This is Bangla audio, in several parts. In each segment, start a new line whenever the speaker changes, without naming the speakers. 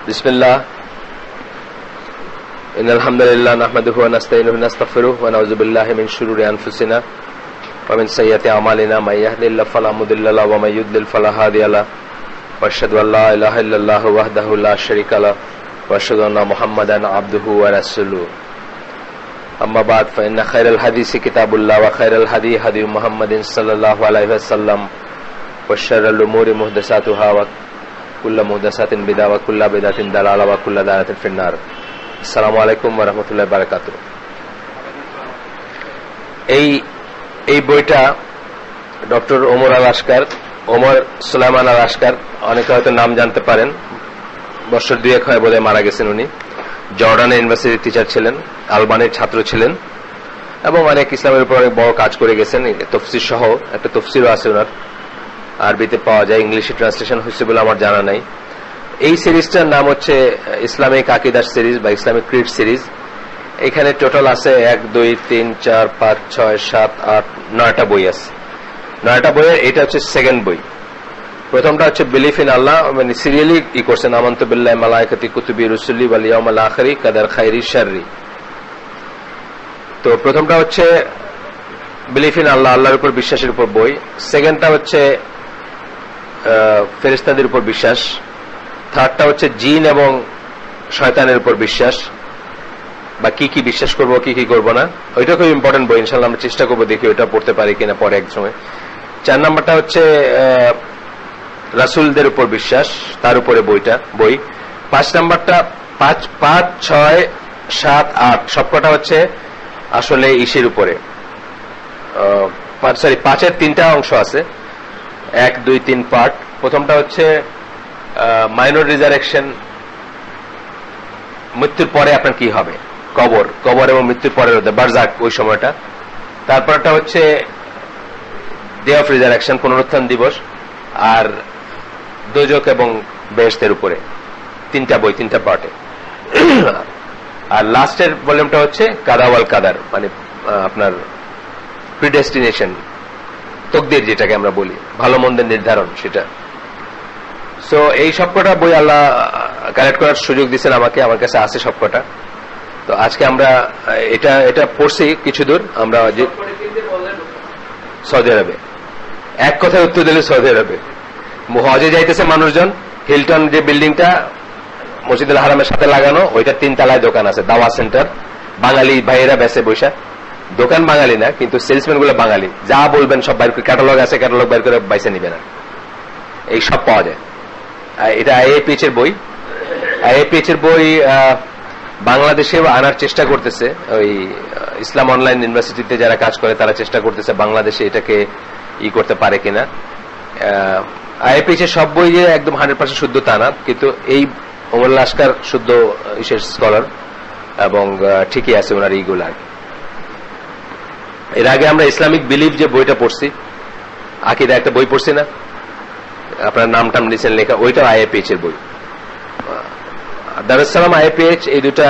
বিসমিল্লাহ ইন্নাল হামদুলিল্লাহ নাহমাদুহু ওয়া নাস্তাইনুহু ওয়া নাস্তাগফিরুহু ওয়া নাউযু বিল্লাহি মিন শুরুরি আনফুসিনা ওয়া মিন সাইয়্যাতি আমালিনা মান ইয়াহদিহিল্লাহু ফালা মুদিল্লা লাহু ওয়া মান ইউদ্লিল ফালা হাদিয়া লাহু ওয়া আশহাদু আল্লা ইলাহা ইল্লাল্লাহু ওয়াহদাহু লা শারীকা লাহু ওয়া আশহাদু আন্না মুহাম্মাদান আবদুহু ওয়া রাসূলুহু আম্মা বা'দ ফাইন্না খায়রাল হাদিসি কিতাবুল্লাহ ওয়া খায়রাল হাদী হাদী মুহাম্মাদিন সাল্লাল্লাহু আলাইহি ওয়াসাল্লাম ওয়া শাররাল উমুরি মুহদাসাতুহা ওয়া কুল্লু মুহদাসাতিন বিদআহ ওয়া কুল্লু বিদআতিন দালালাহ ওয়া কুল্লু দালালাতিন ফিন্নার। আসসালামু আলাইকুম ওয়া রাহমাতুল্লাহি ওয়া বারাকাতুহু। এই বইটা ডক্টর ওমর সুলাইমান আল আশকার, অনেকে হয়তো নাম জানতে পারেন। বছর দুয়েক হয় বোধহয় মারা গেছেন উনি। জর্ডানের ইউনিভার্সিটির টিচার ছিলেন, আলবানির ছাত্র ছিলেন এবং অনেক ইসলামের উপর অনেক বড় কাজ করে গেছেন। তফসির সহ একটা তফসিরও আছে ওনার, আরবিতে পাওয়া যায়, ইংলিশে ট্রান্সলেশন হয়েছে বলে আমার জানা নাই। এই সিরিজটার নাম হচ্ছে ইসলামিক আকিদার সিরিজ বা ইসলামিক ক্রিড সিরিজ। এখানে টোটাল আছে 1 2 3 4 5 6 7 8 9টা বই আছে। 9টা বইয়ের এটা হচ্ছে সেকেন্ড বই। প্রথমটা হচ্ছে বিলিফ ইন আল্লাহ, মানে সিরিয়ালি ই করছেন, আমানতু বিল্লাহি মালাইকাতি কুতুবি রুসুলি ওয়াল ইয়াউমিল আখিরি কাদার খাইরি শাররি। তো প্রথমটা হচ্ছে বিলিফ ইন আল্লাহ, আল্লাহর উপর বিশ্বাসের উপর বই। সেকেন্ডটা হচ্ছে ফেরেশতাদের উপর বিশ্বাস। থার্ডটা হচ্ছে জিন এবং শয়তানের উপর বিশ্বাস, বা কি কি বিশ্বাস করবো কি কি করবো না, ওইটা খুব ইম্পর্টেন্ট বই। ইনশাআল্লাহ আমরা চেষ্টা করবো, দেখি ওইটা পড়তে পারি কিনা পরে এক সময়। 4 নাম্বারটা হচ্ছে রাসূলদের উপর বিশ্বাস, তার উপরে বই। 5 নাম্বারটা 5 6 7 8 সবকটা হচ্ছে আসলে ইসের উপরে। 5-এর 3টা অংশ আছে, 1 2 3 পার্ট। প্রথমটা হচ্ছে মাইনর রিজারেকশন, মৃত্যুর পরে আপনার কি হবে, কবর এবং মৃত্যুর পরের বারজাক, ওই সময়টা। তারপরটা হচ্ছে ডে অফ রিজারেকশন, পুনরুত্থান দিবস, আর দোজক এবং বেহেশতের উপরে। 3টা বই, 3টা পার্টে। আর লাস্টের ভলিউমটা হচ্ছে কাদা ওয়াল কাদার, মানে আপনার প্রিডেস্টিনেশন, তকদির যেটাকে আমরা বলি, ভালো মন্দের নির্ধারণ, সেটা। সো এই সবকটা বই আল্লাহ কালেক্ট করার সুযোগ দিচ্ছেন আমাকে, আমার কাছে আছে সবকটা। তো আজকে আমরা এটা পড়ছি কিছু দূর। আমরা সৌদি আরবে, এক কথায় উত্তর দিলে সৌদি আরবে হজে যাইতেছে মানুষজন। হিলটন যে বিল্ডিংটা মসজিদুল হারামের সাথে লাগানো, ওইটা 3 তলায় দোকান আছে, দাওয়া সেন্টার। বাঙালি ভাইয়েরা বেসে বৈশা, দোকান বাঙালি না কিন্তু সেলসম্যান গুলো বাঙালি। যা বলবেন সব বাইর করে, ক্যাটালগ আছে, ক্যাটালগ বাইর করে বাইসে নিবেন, এই সব পাওয়া যায়। এটা আইএপিএইচ এর বই। আইএপিএইচ এর বই বাংলাদেশে আনার চেষ্টা করতেছে। ওই ইসলাম অনলাইন ইউনিভার্সিটিতে যারা কাজ করে তারা চেষ্টা করতেছে বাংলাদেশে এটাকে করতে পারে কিনা। আইএপিএইচ এর সব বই যে একদম 100% শুদ্ধ তা না, কিন্তু এই ওমর লাস্কার শুদ্ধ স্কলার এবং ঠিকই আছে ওনার এইগুলো। এর আগে আমরা ইসলামিক বিলিফ যে বইটা পড়ছি, আকিদা একটা বই পড়ছি না, আপনার নাম টাম নিচেন লেখা, ওইটা আইএপিএইচ এর বই। দারুস সালাম, আইএপিএইচ, এই দুটা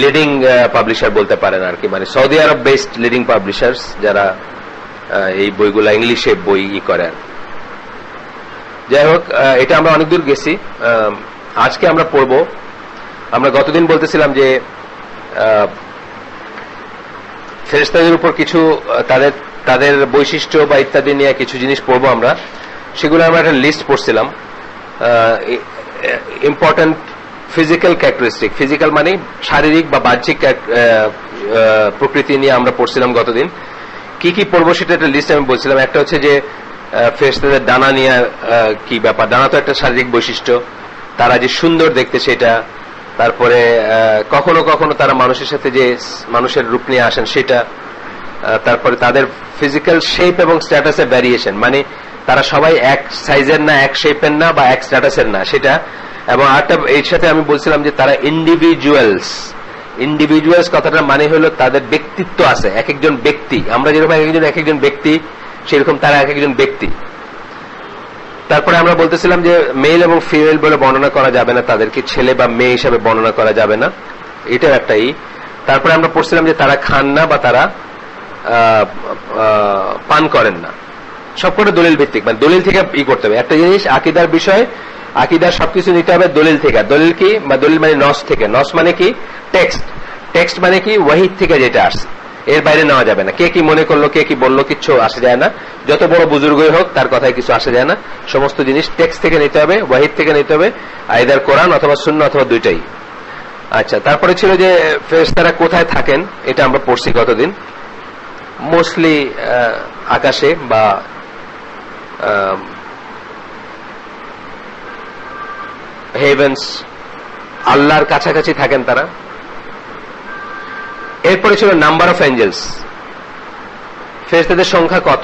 লিডিং পাবলিশার বলতে পারেন আর কি, মানে সৌদি আরব বেসড লিডিং পাবলিশার্স যারা এই বইগুলা ইংলিশে বই করে। যাই হোক, এটা আমরা অনেক দূর গেছি। আজকে আমরা পড়ব, আমরা গতদিন বলতেছিলাম যে ফেরেশতাদের উপর কিছু তাদের বৈশিষ্ট্য বা ইত্যাদি নিয়ে কিছু জিনিস পড়বো আমরা। সেগুলো আমরা একটা লিস্ট পড়ছিলাম। ইম্পর্টেন্ট ফিজিক্যাল ক্যারেক্টারিস্টিক, ফিজিক্যাল মানে শারীরিক বা বাহ্যিক প্রকৃতি নিয়ে আমরা পড়ছিলাম গতদিন। কি কি পড়বো সেটা একটা লিস্ট আমি বলছিলাম। একটা হচ্ছে যে ফেরেশতাদের ডানা নিয়ে কি ব্যাপার, ডানা তো একটা শারীরিক বৈশিষ্ট্য, তারা যে সুন্দর দেখতে সেটা। তারপরে কখনো কখনো তারা মানুষের সাথে যে মানুষের রূপ নিয়ে আসেন সেটা। তারপরে তাদের ফিজিক্যাল শেপ এবং স্ট্যাটাসের ভ্যারিয়েশন, মানে তারা সবাই এক সাইজের না, এক শেপের না, বা এক স্ট্যাটাসের না, সেটা। এবং আরেকটা এর সাথে আমি বলছিলাম যে তারা ইন্ডিভিজুয়ালস কথাটার মানে হলো তাদের ব্যক্তিত্ব আছে, এক একজন ব্যক্তি। আমরা যেরকম এক একজন ব্যক্তি, সেরকম তারা এক একজন ব্যক্তি। তারপরে আমরা বলতেছিলাম যে মেল এবং ফিমেল বলে বর্ণনা করা যাবে না, তাদেরকে ছেলে বা মেয়ে হিসাবে বর্ণনা করা যাবে না, এটাও একটাই। তারপরে আমরা পড়ছিলাম যে তারা খান না বা তারা পান করেন না। সবকটা দলিল ভিত্তিক, মানে দলিল থেকে করতে হবে। একটা জিনিস আকিদার বিষয় আকীদার সবকিছু নিতে হবে দলিল থেকে। দলিল কি? দলিল মানে নস থেকে। নস মানে কি? টেক্সট। টেক্সট মানে কি? ওয়াহী থেকে যেটা আসছে, এর বাইরে নেওয়া যাবে না। কে কি মনে করলো, কে কি বললো, কিচ্ছু আসা যায় না। যত বড় বুজুর্গই হোক তার কথায় কিছু আসা যায় না। সমস্ত জিনিস টেক্সট থেকে নিতে হবে, ওয়াহী থেকে নিতে হবে, আইদার কোরআন অথবা সুন্নাহ অথবা দুইটাই। আচ্ছা, তারপরে ছিল যে ফেরেশতারা কোথায় থাকেন, এটা আমরা পড়ছি গতদিন। মোস্টলি আকাশে বা হেভেন্স, আল্লাহর কাছাকাছি থাকেন তারা। এরপরে ছিল নাম্বার অফ এঞ্জেলস, ফেরেশতাদের সংখ্যা কত।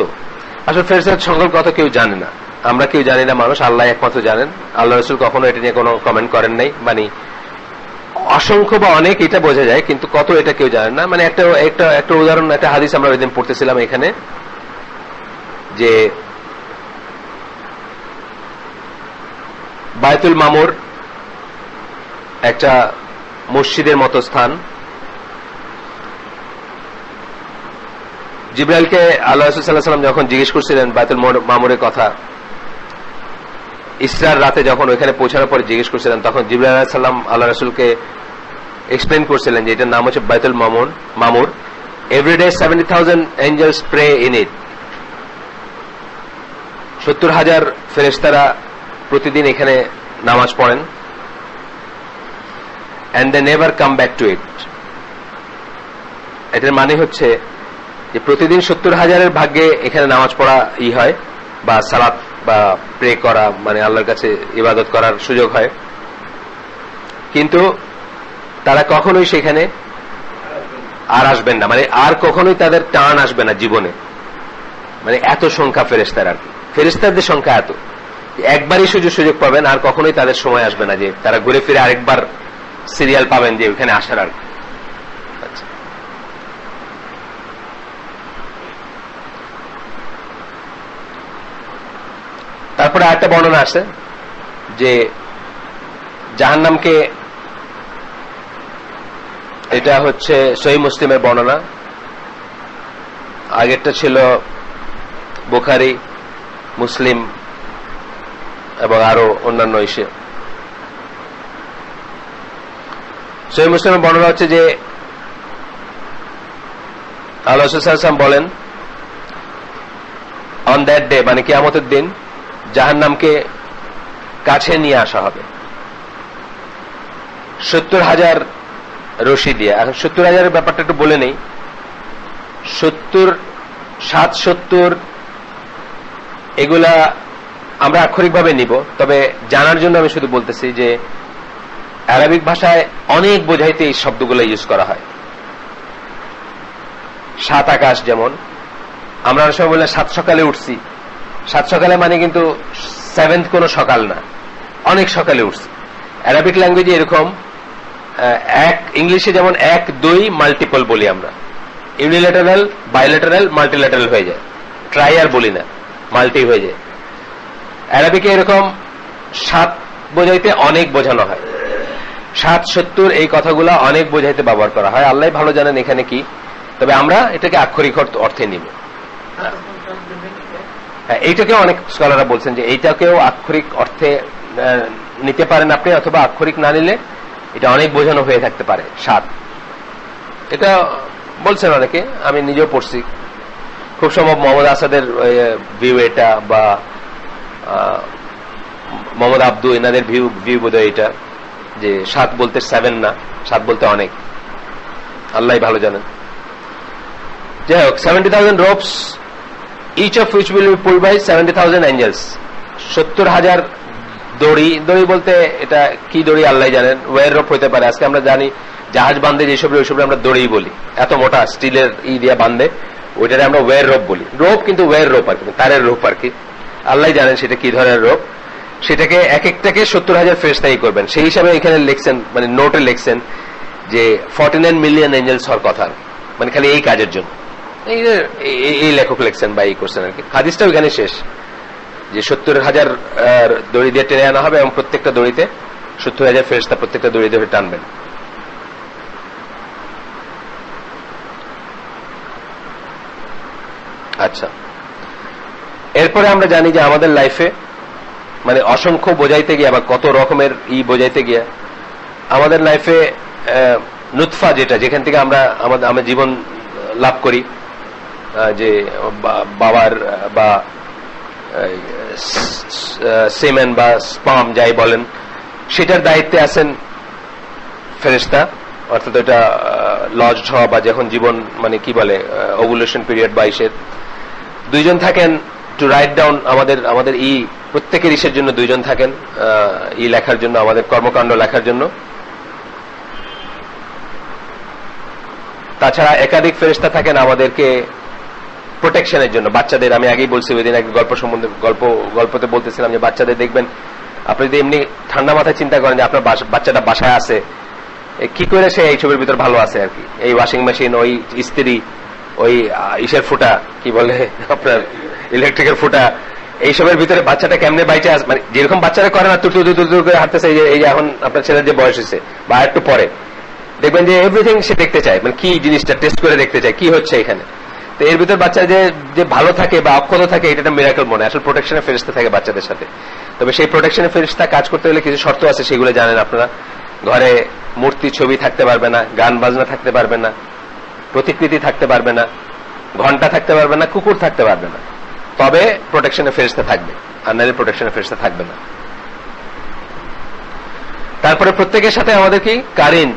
আসলে ফেরেশতাদের সংখ্যা কত কেউ জানে না, আমরা কেউ জানি না, মানুষ আল্লাহ একমাত্র জানেন। আল্লাহ রাসূল কখনো এটা নিয়ে কোনো কমেন্ট করেন নাই। মানে অসংখ্য বা অনেক এটা বোঝা যায়, কিন্তু কত এটা কেউ জানে না। মানে একটা উদাহরণ, একটা হাদিস আমরা ওইদিন পড়তেছিলাম এখানে, যে বায়তুল মামুর একটা মসজিদের মতো স্থান। জিবরাইলকে আল্লাহ রাসূল সাল্লাল্লাহু আলাইহি ওয়াসাল্লাম যখন জিজ্ঞেস করছিলেন বায়তুল মামুরের কথা, ইসরার রাতে যখন ওইখানে পৌঁছানোর পরে জিজ্ঞেস করছিলেন, তখন জিবরাইল আলাইহিস সালাম আল্লাহ রাসূলকে এক্সপ্লেইন করছিলেন যে এটার নাম হচ্ছে বায়তুল মামুর। Everyday 70,000 angels pray in it. 70,000 ফেরেশতারা প্রতিদিন এখানে নামাজ পড়েন, and they never come back to it. এটার মানে হচ্ছে যে প্রতিদিন 70,000-এর ভাগ্যে এখানে নামাজ পড়া হয়, বা সালাত বা প্রে করা, মানে আল্লাহর কাছে ইবাদত করার সুযোগ হয়, কিন্তু তারা কখনোই সেখানে আর আসবেন না। মানে আর কখনোই তাদের টান আসবে না জীবনে। মানে এত সংখ্যা ফেরেশতার, আর কি ফেরেশতাদের সংখ্যা এত, একবারই সুযোগ পাবেন, আর কখনোই তাদের সময় আসবে না যে তারা ঘুরে ফিরে আরেকবার সিরিয়াল পাবেন যে ওখানে আসার। আর আচ্ছা, তারপরে আরেকটা বর্ণনা আছে যে জাহান্নামকে, এটা হচ্ছে সহিহ মুসলিমের বর্ণনা, আগেরটা ছিল বুখারী, মুসলিম এবং আরো অন্যান্য ইসে। সহিহ মুসলিমের বর্ণনা হচ্ছে যে আল্লাহ রাসূল সাল্লাল্লাহু আলাইহি ওয়াসাল্লাম বলেন, অন দ্যাট ডে, মানে কিয়ামতের দিন, জাহান্নামকে কাছে নিয়ে আসা হবে 70,000 রশি দিয়ে। এখন 70,000-এর ব্যাপারটা একটু বলে নেই। 70 এগুলা আমরা আক্ষরিকভাবে নিব, তবে জানার জন্য আমি শুধু বলতেছি যে আরবিক ভাষায় অনেক বোঝাইতে এই শব্দগুলো ইউজ করা হয়। 7 আকাশ, যেমন আমরা অনেক সময় বললে 7 সকালে উঠছি। 7 সকালে মানে কিন্তু 7th কোনো সকাল না, অনেক সকালে উঠছি। আরবিক ল্যাঙ্গুয়েজে এরকম ইংলিশে যেমন 1, 2 মাল্টিপল বলি আমরা, ইউনিল্যাটারাল, বাইল্যাটারাল, মাল্টিল্যাটারাল হয়ে যায়, ট্রাই আর বলি না, মাল্টি হয়ে যায়। আরবিকে এরকম 7 বোঝাইতে অনেক বোঝানো হয়। 7, 70 এই কথাগুলো অনেক বোঝাইতে ব্যবহার করা হয়। আল্লাহ ভালো জানেন এখানে কি, তবে আমরা এটাকে আক্ষরিক অর্থে নিব। হ্যাঁ, এইটাকেও অনেক স্কলাররা বলছেন যে এইটাকেও আক্ষরিক অর্থে নিতে পারেন আপনি, অথবা আক্ষরিক না নিলে এটা অনেক বোঝানো হয়ে থাকতে পারে। 7 এটা বলছেন অনেকে, আমি নিজেও পড়ছি। খুব সম্ভব মোহাম্মদ আসাদের ভিউ এটা, বা মোহাম্মদ আব্দু, এনাদের ভিউ বোধহয় এটা, যে 7 বলতে 7 না, 7 বলতে অনেক। আল্লাহ ভালো জানেন। যাই হোক, 70,000 ropes, each of which will be pulled by 70,000 angels. 70,000 দড়ি। দড়ি বলতে এটা কি দড়ি আল্লাহ জানেন, ওয়ার রোপ হইতে পারে। আজকে আমরা জানি জাহাজ বাঁধে যেসব, ওইসব আমরা দড়ি বলি, এত মোটা স্টিলের দিয়া বাঁধে, ওইটারে আমরা ওয়ার রোপ বলি। রোপ কিন্তু ওয়ার রোপ আর কি, তারের রোপ আর কি। আল্লাহ জানেন সেটা কি ধরনের রোপ। সেটাকে এক একটাকে 70,000 ফেরেশতাই করবেন। সেই হিসাবে এখানে লিখছেন, মানে নোটে লিখছেন যে 49 মিলিয়ন এঞ্জেলস হওয়ার কথা, মানে খালি এই কাজের জন্য। এই লেখক লিখছেন বা এই করছেন আর কি। হাদিসটা ওইখানে শেষ, যে 70,000 দড়ি দিয়ে টেনে আনা হবে এবং প্রত্যেকটা দড়িতে 70,000 ফেরেশতা প্রত্যেকটা দড়ি ধরে টানবেন। আচ্ছা, এরপরে আমরা জানি যে আমাদের লাইফে মানে অসংখ্য বোঝাইতে গিয়া বা কত রকমের বোঝাইতে গিয়া আমাদের লাইফে নুতফা যেখান থেকে আমরা আমাদের জীবন লাভ করি, যে বাবার বা সেমেন বা স্পাম যাই বলেন, সেটার দায়িত্বে আছেন ফেরেশতা, অর্থাৎ এটা লজড হওয়া বা যখন জীবন মানে কি বলে ওভুলেশন পিরিয়ড বা ইসের দুইজন থাকেন টু রাইট ডাউন আমাদের প্রত্যেকের ইসের জন্য দুইজন থাকেন লেখার জন্য, আমাদের কর্মকাণ্ড লেখার জন্য। তাছাড়া একাধিক ফেরেশতা থাকেন আমাদেরকে প্রোটেকশনের জন্য। বাচ্চাদের আমি আগেই বলছি, ওই দিন এক গল্প সম্বন্ধে গল্পতে বলতেছিলাম যে বাচ্চাদের দেখবেন, আপনি যদি এমনি ঠান্ডা মাথায় চিন্তা করেন যে আপনার বাচ্চাটা বাসায় আছে, কি করে সে এইসবের ভিতর ভালো আছে আর কি, এই ওয়াশিং মেশিন, ওই ইস্ত্রি, ওই ইসের ফুটা কি বলে আপনার ইলেকট্রিকের ফুটা, এইসবের ভিতরে বাচ্চাটা কেমনে বাইচে আছে, মানে যেরকম বাচ্চারা করে না তুর করে হাঁটতেছে, এই যে এখন আপনার ছেলের যে বয়স হয়েছে বা একটু পরে দেখবেন যে এভরিথিং সে দেখতে চায়, মানে কি জিনিসটা টেস্ট করে দেখতে চায় কি হচ্ছে এখানে। তো এর ভিতর বাচ্চা যে ভালো থাকে বা অক্ষত থাকে, এটা একটা মিরাকল মনে হয়। আসলে প্রোটেকশনের ফেরেশতা থাকে বাচ্চাদের সাথে। তবে সেই প্রোটেকশনের ফেরেশতা কাজ করতে হলে কিছু শর্ত আছে, সেগুলো জানেন আপনারা। ঘরে মূর্তি ছবি থাকতে পারবে না, গান বাজনা থাকতে পারবে না, প্রতিকৃতি থাকতে পারবে না, ঘন্টা থাকতে পারবে না, কুকুর থাকতে পারবে না, তবে প্রোটেকশনের ফেরেশতা থাকবে, আর নাহলে প্রোটেকশনের ফেরেশতা থাকবে না। তারপরে প্রত্যেকের সাথে আমাদের কি কারিন,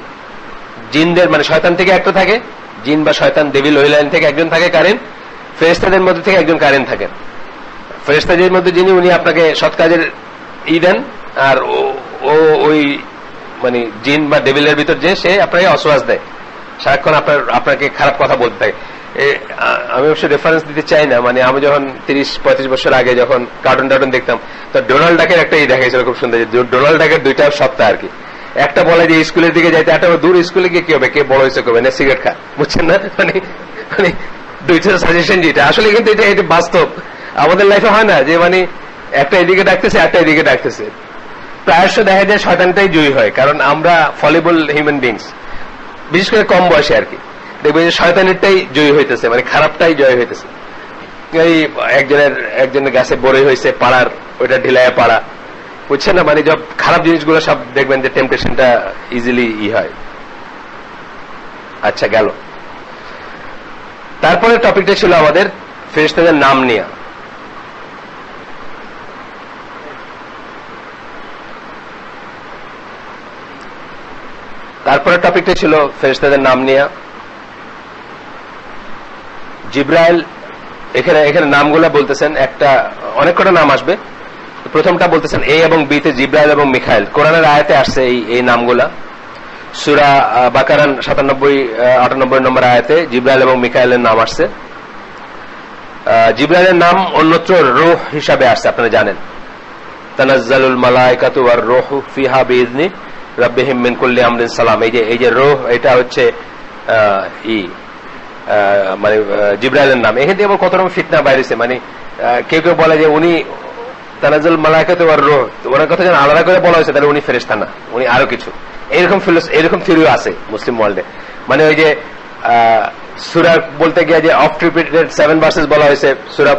জিনদের মানে শয়তান থেকে একটা থাকে, জিন বা শয়তান ডেভিল ওই লাইন থেকে একজন থাকে কারিন, ফেরেশতাদের মধ্যে থেকে একজন কারিন থাকেন। ফেরেশতাদের মধ্যে যিনি, উনি আপনাকে সৎ কাজের দেন, আর ওই মানে জিন বা ডেভিলের ভিতর যে সে আপনাকে অসওয়াস দেয়, সারাক্ষণ আপনাকে খারাপ কথা বলতে থাকে। আমি অবশ্য রেফারেন্স দিতে চাই না, মানে আমি যখন 30-35 বছর আগে যখন কার্টুন দেখতাম, তো ডোনাল্ড ডাকের একটা দেখাইছিল খুব সুন্দর, ডোনাল্ড ডাকের দুইটা সপ্তাহ আর কি। একটা বলে যে স্কুলের দিকে যাইতে, একটা দূর স্কুলে গিয়ে কি হবে, কে বড় হয়েছে করবে না, সিগারেট খা, বুঝছেন না, মানে দুইটা সাজেশন যেটা আসলে কিন্তু এটা বাস্তব আমাদের লাইফে হয় না, যে মানে একটা এদিকে ডাকতেছে একটা এদিকে ডাকতেছে। প্রায়শ দেখা যায় শয়তানটাই জয়ী হয়, কারণ আমরা ফলেবল হিউম্যান বিংস, বিশেষ করে কম বয়সে আর কি। দেখবেন যে শয়তানেরটাই জয়ী হইতেছে, মানে খারাপটাই জয় হইতেছে। এই একজনের গাছে বড়ই হয়েছে পাড়ার, ওইটা ঢিলায় পাড়া, বুঝছেন না, মানে সব খারাপ জিনিসগুলো সব দেখবেন যে টেম্পটেশনটা ইজিলি হয়। আচ্ছা গেল। তারপরে টপিকটা ছিল আমাদের ফেরেশতাদের নাম নিয়ে। তারপরে টপিকটা ছিল ফেরেশতাদের নাম নিয়ে। জিব্রাইল, এখানে নামগুলো বলতেছেন, অনেক কটা নাম আসবে। প্রথমটা বলতেছেন এ এবং বি তে জিব্রাইল এবং মিখাইল, কোরআনের আয়াতে আসছে এই নামগুলা। সূরা বাকারার 97-98 নম্বর আয়াতে জিব্রাইল এবং মিখাইলের নাম আসছে। জিব্রাইলের নাম অন্যত্র রূহ হিসাবে আসছে, আপনারা জানেন। তানাজ্জালুল মালায়েকাতু ওয়ার রূহু ফিহা বিইذনি রাব্বিহিম মিন কুল্লি আমরিন সালাম। এই যে রূহ, এটা হচ্ছে মানে জিব্রাইলের নাম। এখান থেকে আবার কত রকম ফিতনা বাইরেছে, মানে কেউ বলে যে উনি তানাজ্জাল মালায়েকাতু ওয়ার রূহ, ওনার কথা যেন আলাদা করে বলা হয়েছে, তাহলে উনি ফেরেশতা না, উনি আরো কিছু, এরকম থিওরিও আছে মুসলিম ওয়ার্ল্ডে। মানে ওই যে সূরা বলতে গিয়ে যে অফ রিপিটেড 7 ভার্সেস বলা হয়েছে, সূরা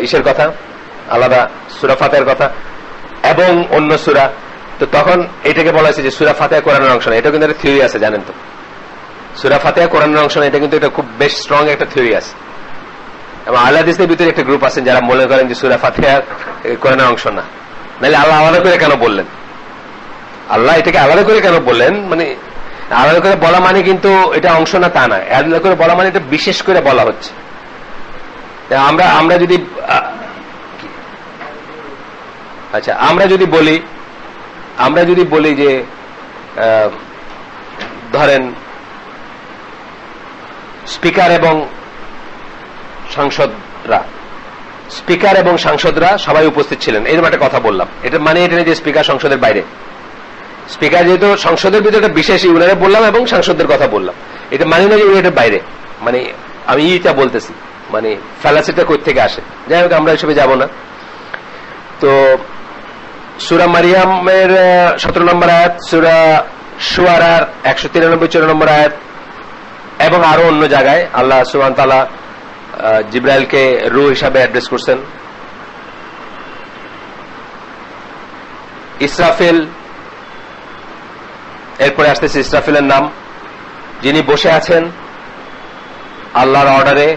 ইসের কথা আলাদা, সূরা ফাতিহার কথা এবং অন্য সূরা, তো তখন এটাকে বলা হয়েছে যে সূরা ফাতিহা কোরআনের অংশ না। এটা কিন্তু একটা থিওরি আছে, জানেন তো, সূরা ফাতিহা কোরআনের অংশ না, এটা কিন্তু এটা খুব বেশ স্ট্রং একটা থিওরি আছে। এবং আহলে হাদিসের ভিতরে একটা গ্রুপ আছেন যারা মনে করেন যে সূরা ফাতিহা কোরআনের অংশ না। নাহলে আল্লাহ আলাদা করে কেন বললেন, আল্লাহ এটাকে আলাদা করে কেন বললেন, মানে আলাদা করে বলা মানে কিন্তু এটা অংশ না তা না, আলাদা করে বলা মানে এটা বিশেষ করে বলা হচ্ছে। আমরা যদি আচ্ছা আমরা যদি বলি যে ধরেন স্পিকার এবং সাংসদরা সবাই উপস্থিত ছিলেন, এরকম একটা কথা বললাম। এটা মানে এটা নেই যে স্পিকার সংসদের বাইরে, স্পিকার যেহেতু সংসদের ভিতরে একটা বিশেষ ইউনিয়নে বললাম এবং সাংসদদের কথা বললাম, এটা মানে না যে ইউনিয়নের বাইরে, মানে আমি ইটা বলতেছি, মানে ফ্যালাসিটা কই থেকে আসে। যাই হোক, আমরা এসবে যাব না। তো সূরা মারিয়ামের 17 নম্বর আয়াত, সূরা শুআরার 193-94 নম্বর আয়াত এবং আরো অন্য জায়গায় আল্লাহ সুবহানাহু ওয়া তাআলা জিব্রাইলকে রূহ হিসাবে অ্যাড্রেস করছেন। ইসরাফিল, এরপরে আসতেছে ইসরাফিলের নাম, যিনি বসে আছেন আল্লাহর অর্ডারে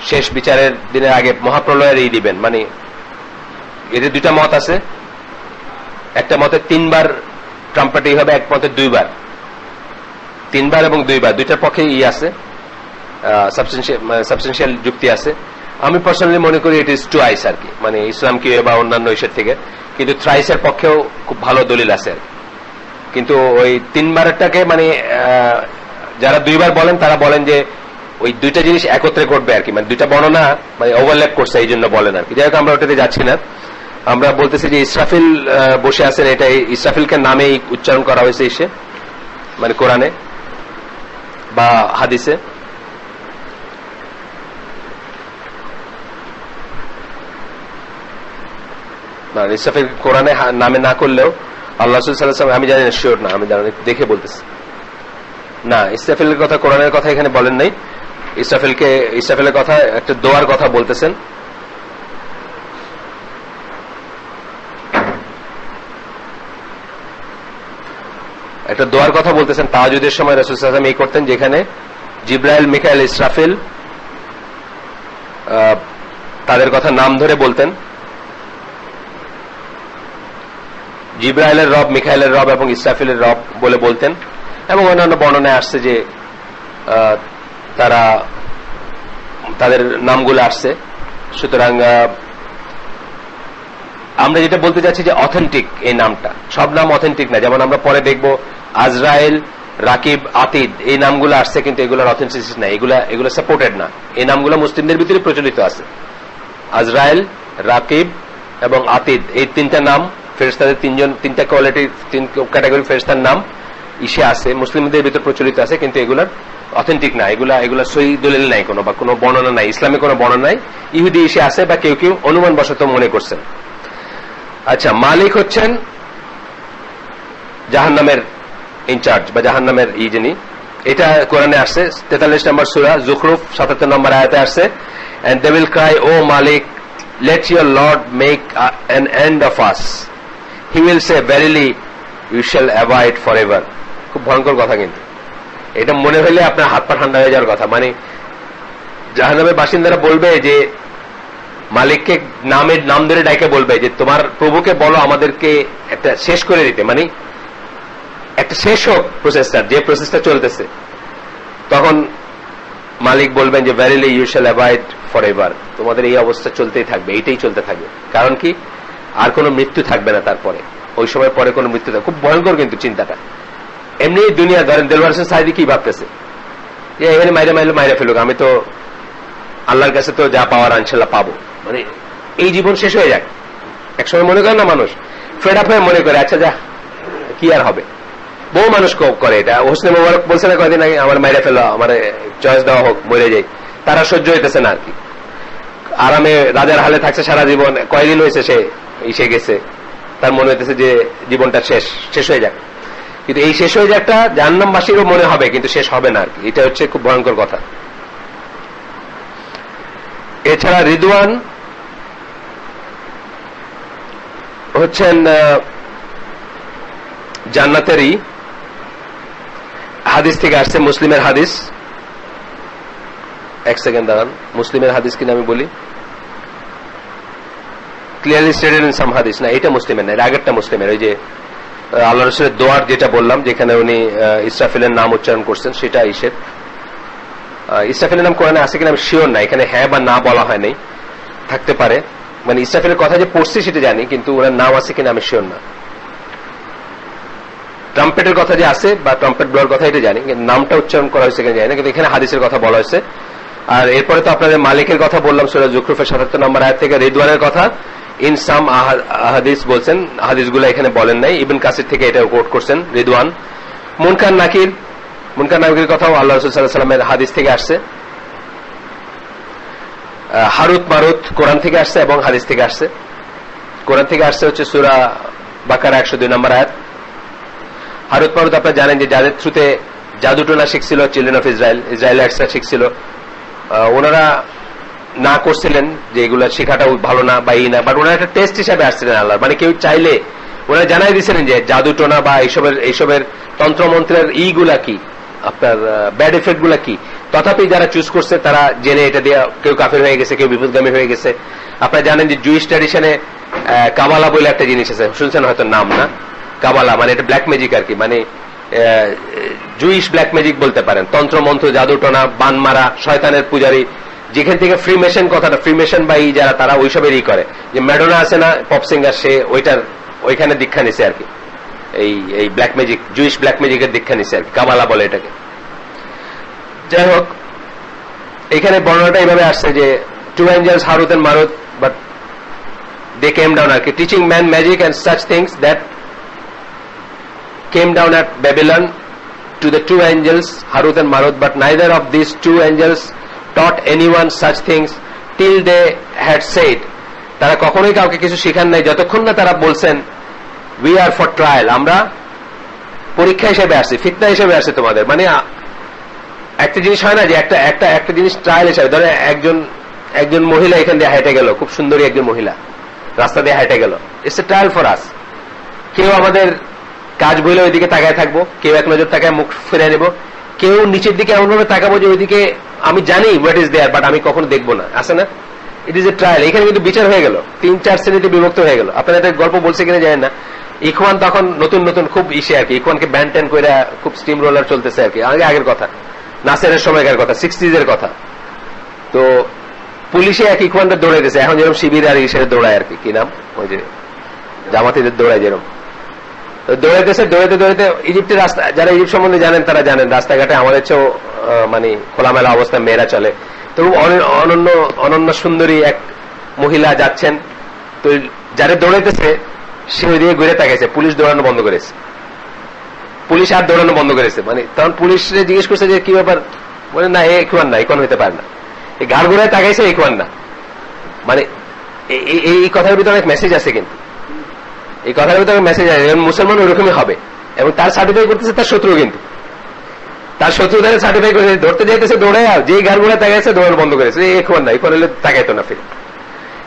শেষ বিচারের দিনের আগে মহাপ্রলয়ের এই দিবেন। মানে এদের দুইটা মত আছে, একটা মতে 3 বার ট্রাম্পেটই হবে, এক মতে 2 বার। 3 বার এবং 2 বার দুইটার পক্ষে আছে, সাবস্টেন্সিয়াল যুক্তি আছে। আমি পার্সোনালি মনে করি ইট ইজ টুয়াইস আর কি, মানে ইসলাম কি বা অন্যান্য ইসের থেকে, কিন্তু থ্রাইসের পক্ষেও খুব ভালো দলিল আছে আর কি। কিন্তু ওই 3 বারেরটাকে মানে যারা 2 বার বলেন তারা বলেন যে ওই দুইটা জিনিস একত্রে ঘটবে আর কি, মানে দুইটা বর্ণনা মানে ওভারল্যাপ করছে এই জন্য বলেন আর কি। যাই হোক আমরা ওটাতে যাচ্ছি না, আমরা বলতেছি যে ইসরাফিল বসে আছেন, এটা ইসরাফিলকে নামেই উচ্চারণ করা হয়েছে এসে, মানে কোরআনে বা হাদিসে। ইসরাফিল কোরআনে নামে না করলেও আল্লাহ রাসূল সাল্লাল্লাহু আলাইহি ওয়াসাল্লাম, আমি জানি না, শিওর না, আমি জানি দেখে বলতেছি না, ইসরাফিলের কথা কোরআনের কথা এখানে বলেন নাই। ইসরাফিলের কথা একটা দোয়ার কথা বলতেছেন। একটা দোয়ার কথা বলতেছেন তাহাজ্জুদের সময় রাসূল সাল্লাল্লাহু আলাইহি ওয়াসাল্লাম এই করতেন, যেখানে জিবরাইল, মিকাইল, ইসরাফিল তাদের কথা নাম ধরে বলতেন। জিবরাইলের রব, মিকাইলের রব এবং ইসরাফিলের রব বলে বলতেন, এবং অন্যান্য বর্ণনায় আসছে যে তাদের নামগুলো আসছে। সুতরাং আমরা যেটা বলতে চাচ্ছি যে অথেন্টিক এই নামটা, সব নাম অথেন্টিক না। যেমন আমরা পরে দেখব আজরাইল, রাকিব, আতিদ এই নামগুলো আসছে, কিন্তু এগুলোর অথেন্টিসিটি নাই, এগুলো সাপোর্টেড না। এই নামগুলো মুসলিমদের ভিতরে প্রচলিত আছে। আজরাইল, রাকিব এবং আতিদ এই 3টা নাম ফেরেশতাদের 3টা কোয়ালিটি, 3 ক্যাটাগরি ফেরেশতার নাম ইসে আছে, মুসলিমদের ভিতরে প্রচলিত আছে, কিন্তু এগুলার অথেন্টিক না, এগুলা সহি দলিল নাই কোনো, বা কোনো বর্ণনা নাই, ইসলামে কোনো বর্ণনা নাই। ইহুদি ইসে আছে বা কেউ কেউ অনুমান বশত মনে করছেন। আচ্ছা, মালিক হচ্ছেন জাহান্নামের ইনচার্জ বা জাহান্নামের যিনি, এটা কোরআনে আসছে 43 নম্বর সূরা যুখরুফ 77 নম্বর আয়াতে আসছে, and they will cry, O Malik, let your Lord make an end of us. He will say, verily you shall abide forever. খুব ভয়ঙ্কর কথা, কিন্তু এটা মনে হইলে আপনার হাত পা ঠান্ডা হয়ে যাওয়ার কথা। মানে জাহান্নামের বাসিন্দারা বলবে যে মালিককে নাম ধরে ডাইকে বলবে যে তোমার প্রভুকে বলো আমাদেরকে একটা শেষ করে দিতে, মানে একটা শেষ হোক প্রসেসটা, যে প্রসেসটা চলতেছে। তখন মালিক বলবেন যে verily you shall abide forever, তোমাদের এই অবস্থা চলতেই থাকবে, এইটাই চলতে থাকবে। কারণ কি, আর কোনো মৃত্যু থাকবে না তারপরে, ওই সময় পরে কোনো মৃত্যু থাকবে। খুব ভয়ঙ্কর কিন্তু চিন্তাটা। এমনি দুনিয়া ধরেন দেলওয়ার হোসেন সাইদি কি ভাবতেছে যে এখানে মাইরে ফেলুক, আমি তো আল্লাহর কাছে তো যা পাওয়ার ইনশাআল্লাহ পাবো, মানে এই জীবন শেষ হয়ে যাক। একসময় মনে করে না মানুষ ফেড আপ হয়ে মনে করে আচ্ছা যা কি আর হবে। বহু মানুষ করে এটা। হোসনে মোবারক বলছে না কয়েকদিন আগে, আমার মাইরে ফেলো, আমার চয়েস দেওয়া হোক, মরে যাই। তারা সহ্য হইতেছে না আর কি, আরামে রাজার হালে থাকছে সারা জীবন, কয়েকদিন হয়েছে সে এসে গেছে, তার মনে হইতেছে যে জীবনটা শেষ হয়ে যাক। কিন্তু এই শেষ হয়ে যাকটা জাহান্নামবাসীরও মনে হবে, কিন্তু শেষ হবে না আর কি। এটা হচ্ছে খুব ভয়ঙ্কর কথা। এছাড়া রিদওয়ান হচ্ছেন জান্নাতেরই, হাদিস থেকে আসছে, মুসলিমের হাদিস। এক সেকেন্ড দাঁড়ান, মুসলিমের হাদিস কিনা আমি বলি, ক্লিয়ারলি স্টেটেড ইন সাম হাদিস। না, এটা মুসলিমের না, এর আগেরটা মুসলিমের। ওই যে আল্লাহ রাসূলের দোয়ার যেটা বললাম, যেখানে উনি ইসরাফিলের নাম উচ্চারণ করছেন, সেটা ইসের। ইসরাফিলের নাম কোরআনে আছে কিনা আমি শিওর না, এখানে হ্যাঁ বা না বলা হয় নাই, থাকতে পারে। মানে ইসরাফিলের কথা যে পড়ছি সেটা জানি, কিন্তু ওনার নাম আছে কিনা আমি শিওর না। ট্রাম্পেটের কথা যে আছে বা ট্রাম্পেট ব্লোয়ার কথা এটা জানি, নামটা উচ্চারণ করা হয়েছে কিনা জানি না, কিন্তু এখানে হাদিসের কথা বলা হয়েছে। আর এরপরে তো আপনাদের মালিকের কথা বললাম সূরা যুখরুফের 77 নম্বর আয়াত থেকে। রিদওয়ানের কথা ইন সাম হাদিস বলছেন, হাদিসগুলো এখানে বলেন নাই, ইবনে কাসির থেকে এটা কোট করছেন রিদওয়ান। মুনকার নাকির কথাও আল্লাহ রাসূল সাল্লাল্লাহু আলাইহি ওয়াসাল্লামের হাদিস থেকে আসছে। হারুত মারুত কোরআন থেকে আসছে এবং হাদিস থেকে আসছে। কোরআন থেকে আসছে হচ্ছে সূরা বাকারা 102 নম্বর আয়াত। হারুত মারুত আপনারা জানেন যে যাদের থ্রুতে জাদুটোনা শিখছিল চিলড্রেন অফ ইসরায়েলাইটসরা শিখছিল, ওনারা না করছিলেন যে এগুলা শেখাটা ভালো না বা এই না, বাট ওনারা একটা টেস্ট হিসাবে আসছিলেন আল্লাহ। মানে কেউ চাইলে ওরা জানাই দিয়েছিলেন যে জাদু টোনা বা এইসবের তন্ত্রমন্ত্রের ইগুলা কি, আপনার ব্যাড এফেক্ট গুলা কি। তথাপি যারা চুজ করছে তারা জেনে এটা দিয়ে কেউ কাফের হয়ে গেছে, কেউ বিপদগামী হয়ে গেছে। আপনারা জানেন যে জুইশ ট্র্যাডিশনে কাবালা বলে একটা জিনিস আছে, শুনছেন হয়তো নাম, না? কাবালা মানে এটা ব্ল্যাক ম্যাজিক আর কি, মানে জুইশ ব্ল্যাক ম্যাজিক বলতে পারেন। তন্ত্রমন্ত্র, জাদু টোনা, বান মারা, শয়তানের পূজারী, যেখান থেকে ফ্রিমেশন কথাটা, ফ্রিমেশন বা এই যারা তারা ওইসবেরই করে। যে ম্যাডোনা আছে না পপ সিঙ্গার, সে ওইখানে দীক্ষা নিছে আর কি, এই ব্ল্যাক ম্যাজিক, জুইশ ব্ল্যাক ম্যাজিকের দীক্ষা নিছে আর কি, কাবালা বলে এটাকে। যাই হোক, এখানে বর্ণনাটা এইভাবে আসছে যে two angels Harut and Marut, but they came down আর কি, teaching man magic and such things that came down at Babylon to the two angels Harut and Marut, but neither of these two angels taught anyone such things till they had said, তারা কখনোই কাউকে কিছু শেখান নাই যতক্ষণ না তারা বলছেন we are for trial, আমরা পরীক্ষা হিসেবে আসছি, ফিতনা হিসেবে আসছে তোমাদের। মানে একটা জিনিস হয় না যে একটা জিনিস ট্রায়াল হিসেবে, ধরে একজন মহিলা এখান দিয়ে হেঁটে গেল, খুব সুন্দরী একজন মহিলা রাস্তা দিয়ে হেঁটে গেল, it's a trial for us. কেউ আমাদের কাজ বইলে ওইদিকে তাকায় থাকবো, কেউ এক নজর তাকায় মুখ ফিরে নেব, কেউ নিচের দিকে এমন ভাবে তাকাবো যে ওইদিকে আমি জানি হোয়াট ইজ দেয়ার, বাট আমি কখনো দেখবো না, আছে না? It is a trial. এখানে কিন্তু বিচার হয়ে গেল, 3-4 শ্রেণীতে বিভক্ত হয়ে গেল। আপনারা এটা গল্প বলছে কিনা জানেন না। ইখওয়ান তখন নতুন খুব ইসে আর কি, ইখওয়ানকে ব্যান ট্যান করে খুব স্টিম রোলার চলতেছে আর কি, আগের কথা, নাসেরের সময়কার কথা, 60s এর কথা। তো পুলিশে এক ইখওয়ানটা দৌড়াইতেছে, এখন যেরকম শিবির আর ইসের দৌড়ায় আর কি নাম, ওই যে জামাতিদের দৌড়ায় যেরকম দৌড়াইতেছে, দৌড়াইতে ইজিপ্টের রাস্তা, যারা ইজিপ্ট সম্বন্ধে জানেন তারা জানেন, রাস্তাঘাটে আমাদের চেয়েও মানে খোলামেলা অবস্থা মেয়েরা চলে। তো অনন্য সুন্দরী এক মহিলা যাচ্ছেন, তো যারা দৌড়াইতেছে সে ওইদিকে ঘুরে তাকাইছে, পুলিশ দৌড়ানো বন্ধ করেছে, পুলিশ আর দৌড়ানো বন্ধ করেছে। মানে তখন পুলিশে জিজ্ঞেস করছে যে কি ব্যাপার, বলে না ইখওয়ান না, ইখওয়ান হইতে পারে না, এই ঘাড় ঘুরে তাকাইছে ইখওয়ান না। মানে এই কথার ভিতরে অনেক মেসেজ আছে, কিন্তু এই কথার ভিতরে মেসেজ আছে, মুসলমান ওইরকমই হবে। এবং তার সার্টিফাই করতেছে তার শত্রু, কিন্তু তার শত্রু তাদের সার্টিফাই করে ধরতে যাইতেছে, দৌড়ে আর যেই ঘাড় ঘুরে তাকাইছে দৌড়ানো বন্ধ করেছে, ইখওয়ান না, ইখওয়ান হলে তাকাইতো না ফিরে।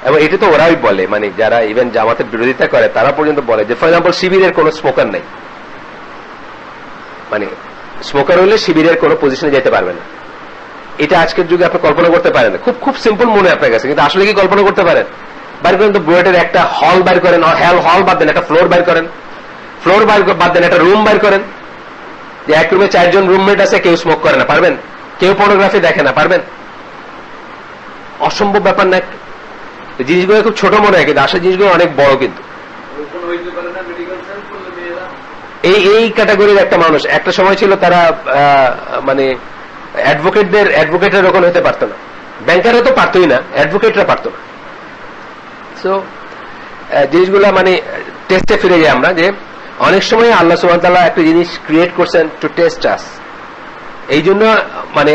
এবং এটা তো ওরাই বলে, মানে যারা ইভেন জামাতের বিরোধিতা করে তারা পর্যন্ত বলে যে ফর এক্সাম্পল শিবিরের কোন স্মোকার নাই, মানে স্মোকার হলে শিবিরের কোন পজিশনে যেতে পারবে না। এটা আজকের যুগে আপনি কল্পনা করতে পারেন না, খুব সিম্পল মনে আপনার কাছে, কিন্তু আসলে কি কল্পনা করতে পারেন? বাইর করেন তো, বুয়েটের একটা হল বাইর করেন, হল বাদ দেন, একটা ফ্লোর বাইর করেন, ফ্লোর বাদ দেন, একটা রুম বাইর করেন, যে এক রুমে 4 জন রুমমেট আছে, কেউ স্মোক করে না, পারবেন? কেউ পর্নোগ্রাফি দেখে না, পারবেন? অসম্ভব ব্যাপার না। জিনিসগুলো খুব ছোট মনে হয়, কিন্তু আসলে জিনিসগুলো অনেক বড়। কিন্তু এই ক্যাটাগরির একটা মানুষ একটা সময় ছিল, তারা মানে অ্যাডভোকেটের ওখানে হতে পারতো না, ব্যাংকাররা তো পারতোই না, অ্যাডভোকেটরা পারতো না। সো জিনিসগুলো মানে টেস্টে ফিরে যাই আমরা, যে অনেক সময় আল্লাহ সুবহানাহু ওয়া তাআলা একটা জিনিস ক্রিয়েট করছেন টু টেস্ট আস। এই জন্য মানে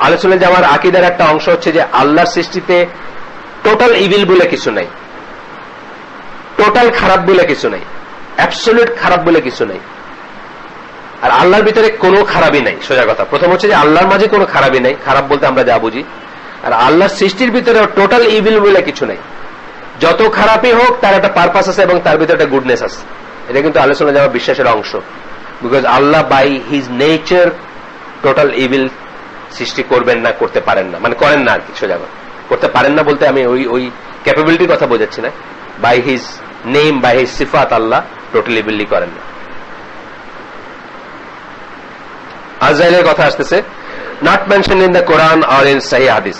আলোচনা যাওয়ার আকীদার একটা অংশ হচ্ছে যে আল্লাহর সৃষ্টিতে টোটাল ইভিল বলে কিছু নাই, টোটাল খারাপ বলে কিছু নাই, অ্যাবসলিউট খারাপ বলে কিছু নাই। আর আল্লাহর ভিতরে কোনো খারাপই নাই, সোজা কথা। প্রথম হচ্ছে যে আল্লাহর মাঝে কোনো খারাপই নাই, খারাপ বলতে আমরা যা বুঝি। আর আল্লাহর সৃষ্টির ভিতরে টোটাল ইভিল বলে কিছু নাই। যত খারাপই হোক তার একটা পারপাস আছে এবং তার ভিতরে একটা গুডনেস আছে। এটা কিন্তু আলোচনা যাওয়া বিশ্বাসের অংশ, because Allah by his nature total evil সৃষ্টি করবেন না, করতে পারেন না, মানে করেন না আর কি। সোজা কথা, করতে পারেন না বলতে আমি ওই ক্যাপাবিলিটির কথা বোঝাচ্ছি না। By his name, by his সিফাত আল্লাহ টোটাল ইভিলি করেন না। আজরাইলের কথা আসতেছে, not mention in the Quran or in সহিহ হাদিস।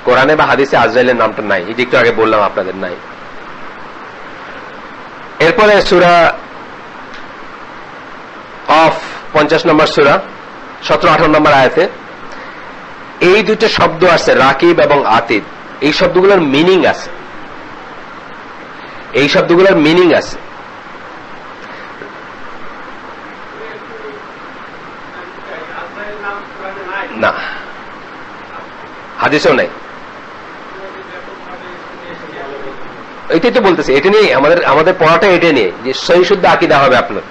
কোরআনে বা হাদিসে আজরাইলের নামটা নাই, এই যে একটু আগে বললাম আপনাদের, নাই। এরপরে সূরা অফ 50 নম্বর সূরা 17-18 নম্বর আয়াতে এই দুটো শব্দ আছে, রাকিব এবং আতিদ। এই শব্দগুলোর মিনিং আছে, এই শব্দগুলোর মিনিং আছে। না, হাদিসেও নাই। এটাই তো বলতেছে, এটা নিয়ে আমাদের পড়াটা এটা নিয়ে, যে সহি শুদ্ধ আকীদা হবে আপনার।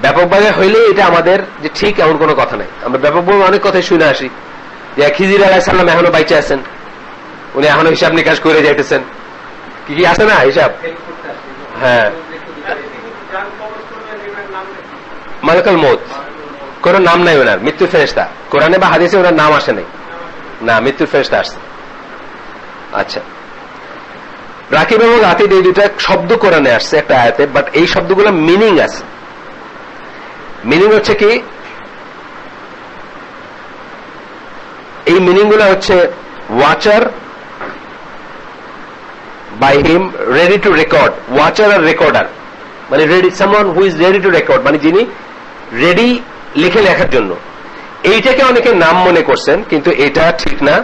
ব্যাপকভাবে হইলে এটা আমাদের যে ঠিক এমন কোনো কথা নাই। আমরা ব্যাপকভাবে অনেক কথাই শুনে আসি, যে খিজির আলাইহিস সালাম এখনো বাইচে আছেন, উনি এখনো হিসাব নিকাশ করে যাইতেছেন, কি কি আছে না হিসাব। হ্যাঁ, মালাকুল মউত, কোন নাম নাই ওনার, মৃত্যুর ফেরেশতা। কোরআনে বা হাদিসে ওনার নাম আসে নাই, না মৃত্যুর ফেরেশতা আসছে। আচ্ছা, রাকিব এবং আতিদ এই দুটা শব্দ কোরআনে আসছে একটা আয়াতে, বাট এই শব্দগুলো মিনিং আছে। মিনিং হচ্ছে কি, এই মিনিং গুলো হচ্ছে watcher by him, ready to record. Watcher আর রেকর্ডার মানে ready, someone who is ready to record, মানে যিনি রেডি লিখে লেখার জন্য। এইটাকে অনেকে নাম মনে করছেন, কিন্তু এটা ঠিক না।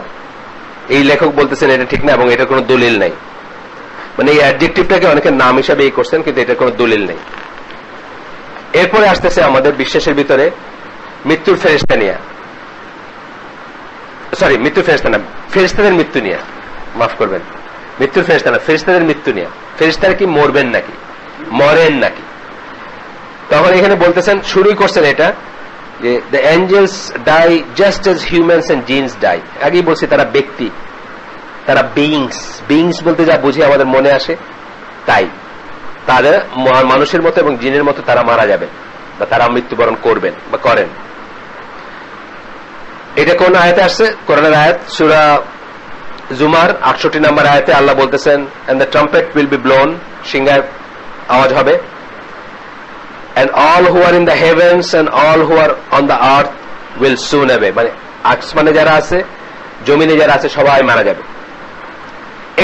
এই লেখক বলতেছেন এটা ঠিক না, এবং এটা কোনো দলিল নাই। মানে এই অ্যাডজেক্টিভটাকে অনেকে নাম হিসাবে এই করছেন, কিন্তু এটা কোনো দলিল নেই। এরপরে আসতেছে আমাদের বিশ্বাসের ভিতরে মৃত্যুর ফেরেশতা নিয়ে, সরি মৃত্যুর ফেরেশতা না, ফেরেশতাদের মৃত্যু নিয়ে, মাফ করবেন, মৃত্যুর ফেরেশতা না, ফেরেশতাদের মৃত্যু নিয়ে। ফেরেশতারা কি মরবেন নাকি, মরেন নাকি? তখন এখানে বলতেছেন, শুরুই করছেন এটা যে the angels die just as humans and jinns die. আগেই বলছি তারা ব্যক্তি, তারা বিইংস। বিইংস বলতে যা বুঝি আমাদের মনে আসে তাই, তাদের মানুষের মতো এবং জিনের মতো তারা মারা যাবেন বা তারা মৃত্যুবরণ করবেন বা করেন। এটা কোন আয়াতে আসছে? কোরআনের আয়াত সূরা জুমার 68 নম্বর আয়াতে আল্লাহ বলতেছেন, and the trumpet will be blown, সিংহার আওয়াজ হবে, and all who are in the heavens and all who are on the earth will soon away, মানে আসমানে যারা আছে জমিনে যারা আছে সবাই মারা যাবে,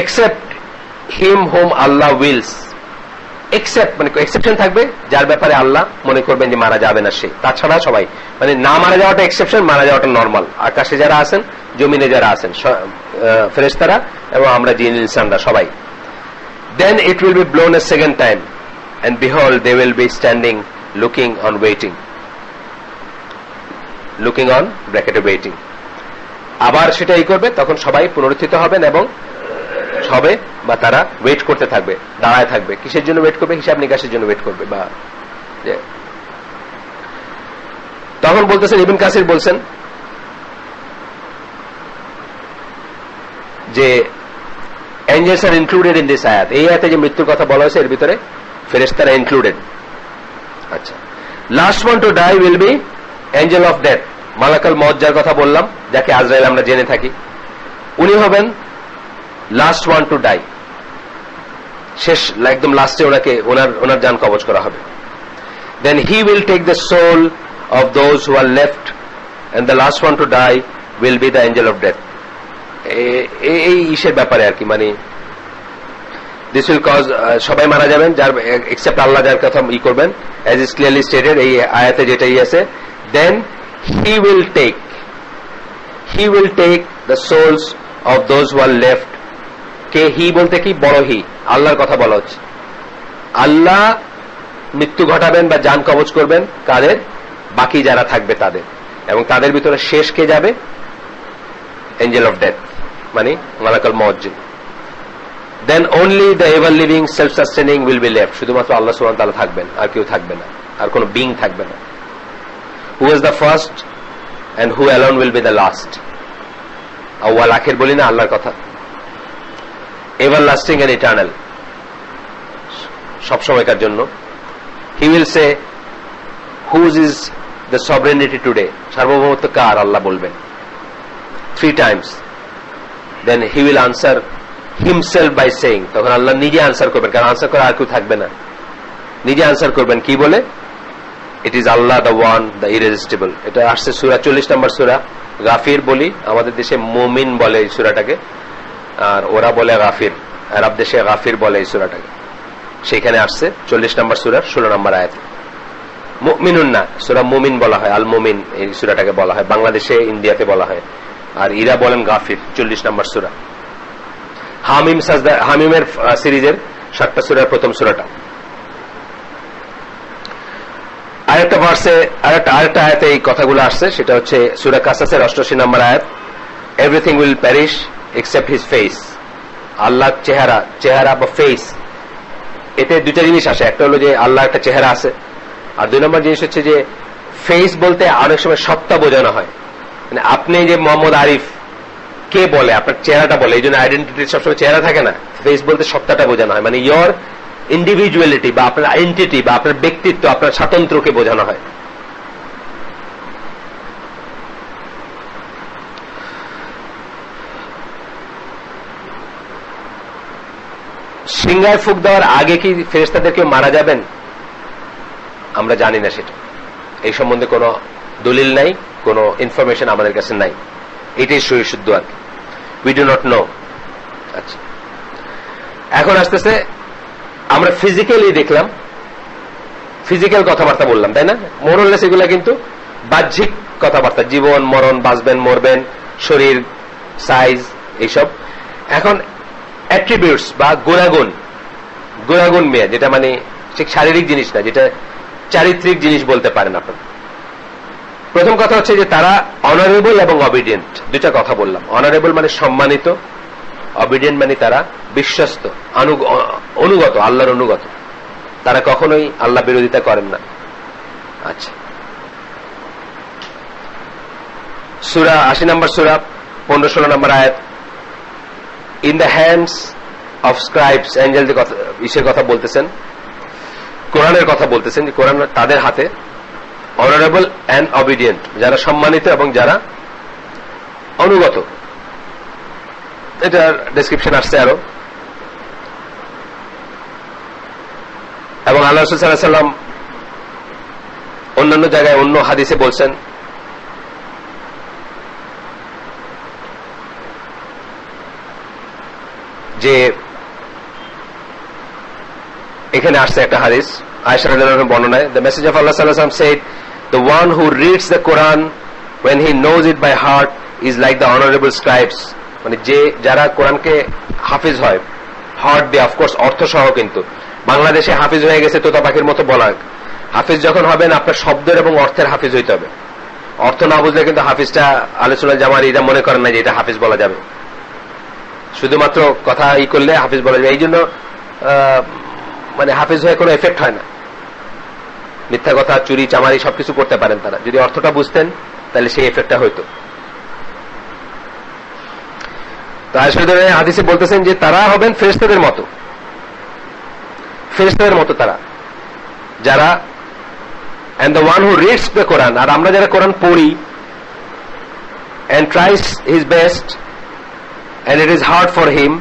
except him whom Allah wills। except মানে এক্সেপশন থাকবে, যার ব্যাপারে আল্লাহ মনে করবেন যে মারা যাবে না সে, তাছাড়া সবাই, মানে না মারা যাওয়াটা এক্সেপশন, মারা যাওয়াটা নরমাল। আকাশে যারা আছেন, জমিনে যারা আছেন, ফেরেশতারা এবং আমরা জিন ইনসানরা সবাই। then it will be blown a second time and behold they will be standing looking on waiting, looking on bracket waiting। আবার সেটা এই করবে, তখন সবাই পুনরুত্থিত হবেন এবং হবে বা তারা ওয়েট করতে থাকবে, দাঁড়ায় থাকবে। কিসের জন্য ওয়েট করবে? হিসাব নিকাশের জন্য ওয়েট করবে। বা তখন বলতেছেন, ইবনে কাসির বলছেন যে angels are included in this ayat। এই আয়াতে যে মৃত্যুর কথা বলা হয়েছে এর ভিতরে ফেরেশতারা ইনক্লুডেড। আচ্ছা, last one to die will be angel of death. মালাকুল মউত যার কথা বললাম, যাকে আজরাইল আমরা জেনে থাকি, উনি হবেন লাস্ট ওয়ান টু ডাই। শেষ, একদম লাস্টে ওনাকে ওনার জান কবজ করা হবে। Then he will take the soul of those who are left and the last one to die will be the angel of death. এই ইসের ব্যাপারে আর কি, মানে দিস উইল কজ, সবাই মারা যাবেন যার এক্সেপ্ট আল্লাহ যার কথা ই করবেন, অ্যাজ ইজ ক্লিয়ারলি স্টেটেড এই আয়াতে যেটাই আছে। Then he will take the souls of those who are left. কে হি বলতে কি? বড় হি, আল্লাহর কথা বলা হচ্ছে। আল্লাহ মৃত্যু ঘটাবেন বা জান কবজ করবেন কাদের? বাকি যারা থাকবে তাদের, এবং তাদের ভিতরে শেষ কে যাবে? এঞ্জেল অফ ডেথ, মানে মালাকুল মউত। Then only the ever living self sustaining will be left. শুধুমাত্র আল্লাহ সুবহানাহু ওয়া তাআলা থাকবেন, আর কেউ থাকবে না, আর কোন বিং থাকবে না। Who is the first and who alone will be the last. আউয়াল আখির বলি না আল্লাহর কথা। এভার লাস্টিং এন্ড ইটারনাল, সব সময়কার জন্য। He will say whose is the sovereignty today. সার্বভৌমত্ব কার? আল্লাহ বলবেন 3 times। Then he will answer himself by saying. তখন আল্লাহ নিজে আনসার করবেন, কারণ আনসার করে আর কেউ থাকবে না। নিজে আনসার করবেন, কি বলে? It is Allah the one the irresistible. এটা আসছে সূরা 40 নম্বর সূরা গাফির বলি, আমাদের দেশে মুমিন বলে এই সূরাটাকে, আর ওরা বলে গাফির, আরব দেশে গাফির বলে এই সূরাটাকে। সেখানে আসছে 40 নম্বর সূরার 16 নম্বর আয়াতে। মুমিনুন না, সূরা মুমিন বলা হয়, আল মুমিন এই সূরাটাকে বলা হয়, বাংলাদেশে ইন্ডিয়াতে বলা হয়, আর ইরা বলেন গাফির। 40 নম্বর সূরা, হামিম সাজদা, হামিমের সিরিজের 7টা সূরার প্রথম সূরাটা। আরেকটা ভার্সে আরেকটা আয়াতে এই কথাগুলো আসছে, সেটা হচ্ছে সূরা কাসাসের 88 নম্বর আয়াত। Everything will parish except his face. আল্লাহর চেহারা বা ফেস, এতে দুইটা জিনিস আসে। একটা হলো যে আল্লাহ একটা চেহারা আছে, আর 2 নম্বর জিনিস হচ্ছে যে ফেস বলতে অনেক সময় সত্তা বোঝানো হয়। মানে আপনি যে মোহাম্মদ আরিফ, কে বলে? আপনার চেহারাটা বলে, এই জন্য আইডেন্টিটি সবসময় চেহারা থাকে না। ফেস বলতে সত্তাটা বোঝানো হয়, মানে ইয়োর ইন্ডিভিজুয়ালিটি বা আপনার আইডেন্টিটি বা আপনার ব্যক্তিত্ব, আপনার স্বাতন্ত্র্যকে বোঝানো হয়। সিংহায় ফুঁক দেওয়ার আগে কি ফেরেশতাদের কেউ মারা যাবেন? আমরা জানি না সেটা, এই সম্বন্ধে কোনো দলিল নাই, কোনো ইনফরমেশন আমাদের কাছে নাই, এটাই সহি শুদ্ধ আর কি, উই ডু নট নো। আচ্ছা, এখন আসতেছে আমরা ফিজিক্যালি দেখলাম, ফিজিক্যাল কথাবার্তা বললাম, তাই না? মোরলেস এগুলা কিন্তু বাহ্যিক কথাবার্তা, জীবন মরণ, বাঁচবেন মরবেন, শরীর সাইজ এইসব। এখন অ্যাট্রিবিউটস বা গুণাগুণ, গুণাগুণ মেয়ে, যেটা মানে ঠিক শারীরিক জিনিস না, যেটা চারিত্রিক জিনিস বলতে পারেন আপনার। প্রথম কথা হচ্ছে যে তারা অনারেবল এবং অবিডিয়েন্ট, দুইটা কথা বললাম। অনারেবল মানে সম্মানিত, অবিডিয়েন্ট মানে তারা বিশ্বস্ত, অনুগত, আল্লাহর অনুগত, তারা কখনোই আল্লাহ বিরোধিতা করেন না। আচ্ছা, সূরা 80 নম্বর সূরা 15-16 নম্বর আয়াত, in the hands of scribes, এঞ্জেলদের কথা, ইসের কথা বলতেছেন, কোরআনের কথা বলতেছেন, যে কোরআন তাদের হাতে, অনারেবল অ্যান্ড অবিডিয়েন্ট, যারা সম্মানিত এবং যারা অনুগত। এটার ডেসক্রিপশন আসছে আরো। এবং আল্লাহ রাসূল সাল্লাল্লাহু আলাইহি ওয়াসাল্লাম অন্যান্য জায়গায় অন্য হাদিসে বলছেন যে, এখানে আসছে একটা হাদিস আয়েশা রাদিয়াল্লাহু আনহা বর্ণনায়, the message of Allah sallallahu alaihi wasallam said, the one who reads the Quran when he knows it by heart is like the honorable scribes, মানে যে যারা কোরআনকে হাফিজ হয়, হার্ট দিয়ে, অফকোর্স অর্থ সহ, কিন্তু বাংলাদেশে হাফিজ হয়ে গেছে তোতা পাখির মতো বলা। হাফিজ যখন হবেন আপনার শব্দের এবং অর্থের হাফিজ হইতে হবে, অর্থ না বুঝলে কিন্তু হাফিজটা আলোচনা জামার এটা মনে করেন না যে এটা হাফিজ বলা যাবে, শুধুমাত্র কথা ই করলে হাফিজ বলা যাবে। এই জন্য মানে হাফিজ হয়ে কোনো এফেক্ট হয় না, মিথ্যা কথা, চুরি চামারি সবকিছু করতে পারেন তারা, যদি অর্থটা বুঝতেন তাহলে সেই এফেক্টটা হইতো। তো হাদিসে বলতেছেন যে তারা হবেন ফেরেশতাদের মতো, ফেরেশতাদের মতো তারা, যারা and the one who reads the Quran, আর আমরা যারা কোরআন পড়ি and tries his best and it is hard for him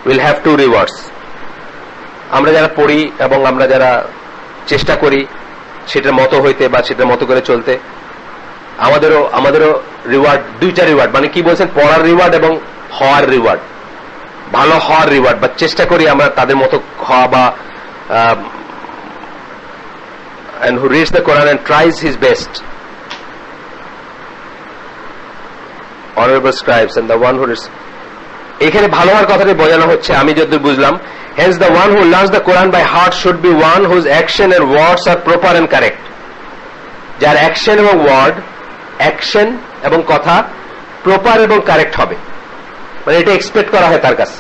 will have two rewards. আমরা যারা পড়ি এবং আমরা যারা চেষ্টা করি সেটার মতো হইতে বা সেটার মতো করে চলতে, আমাদেরও রিওয়ার্ড, দুইটা রিওয়ার্ড, মানে কি বলছেন, পড়ার রিওয়ার্ড এবং হওয়ার রিওয়ার্ড, ভালো হওয়ার রিওয়ার্ড, বা চেষ্টা করি আমরা তাদের মতো হওয়া, বা and who reads the Quran and tries his best, honorable scribes and the one who reads, এখানে ভালো হওয়ার কথাটি বোঝানো হচ্ছে আমি যতদূর বুঝলাম, hence the one who learns the Quran by heart should be one whose action and words are proper and correct, যার অ্যাকশন এবং ওয়ার্ড, অ্যাকশন এবং কথা প্রপার এবং কারেক্ট হবে, মানে এটা এক্সপেক্ট করা হয় তার কাছে,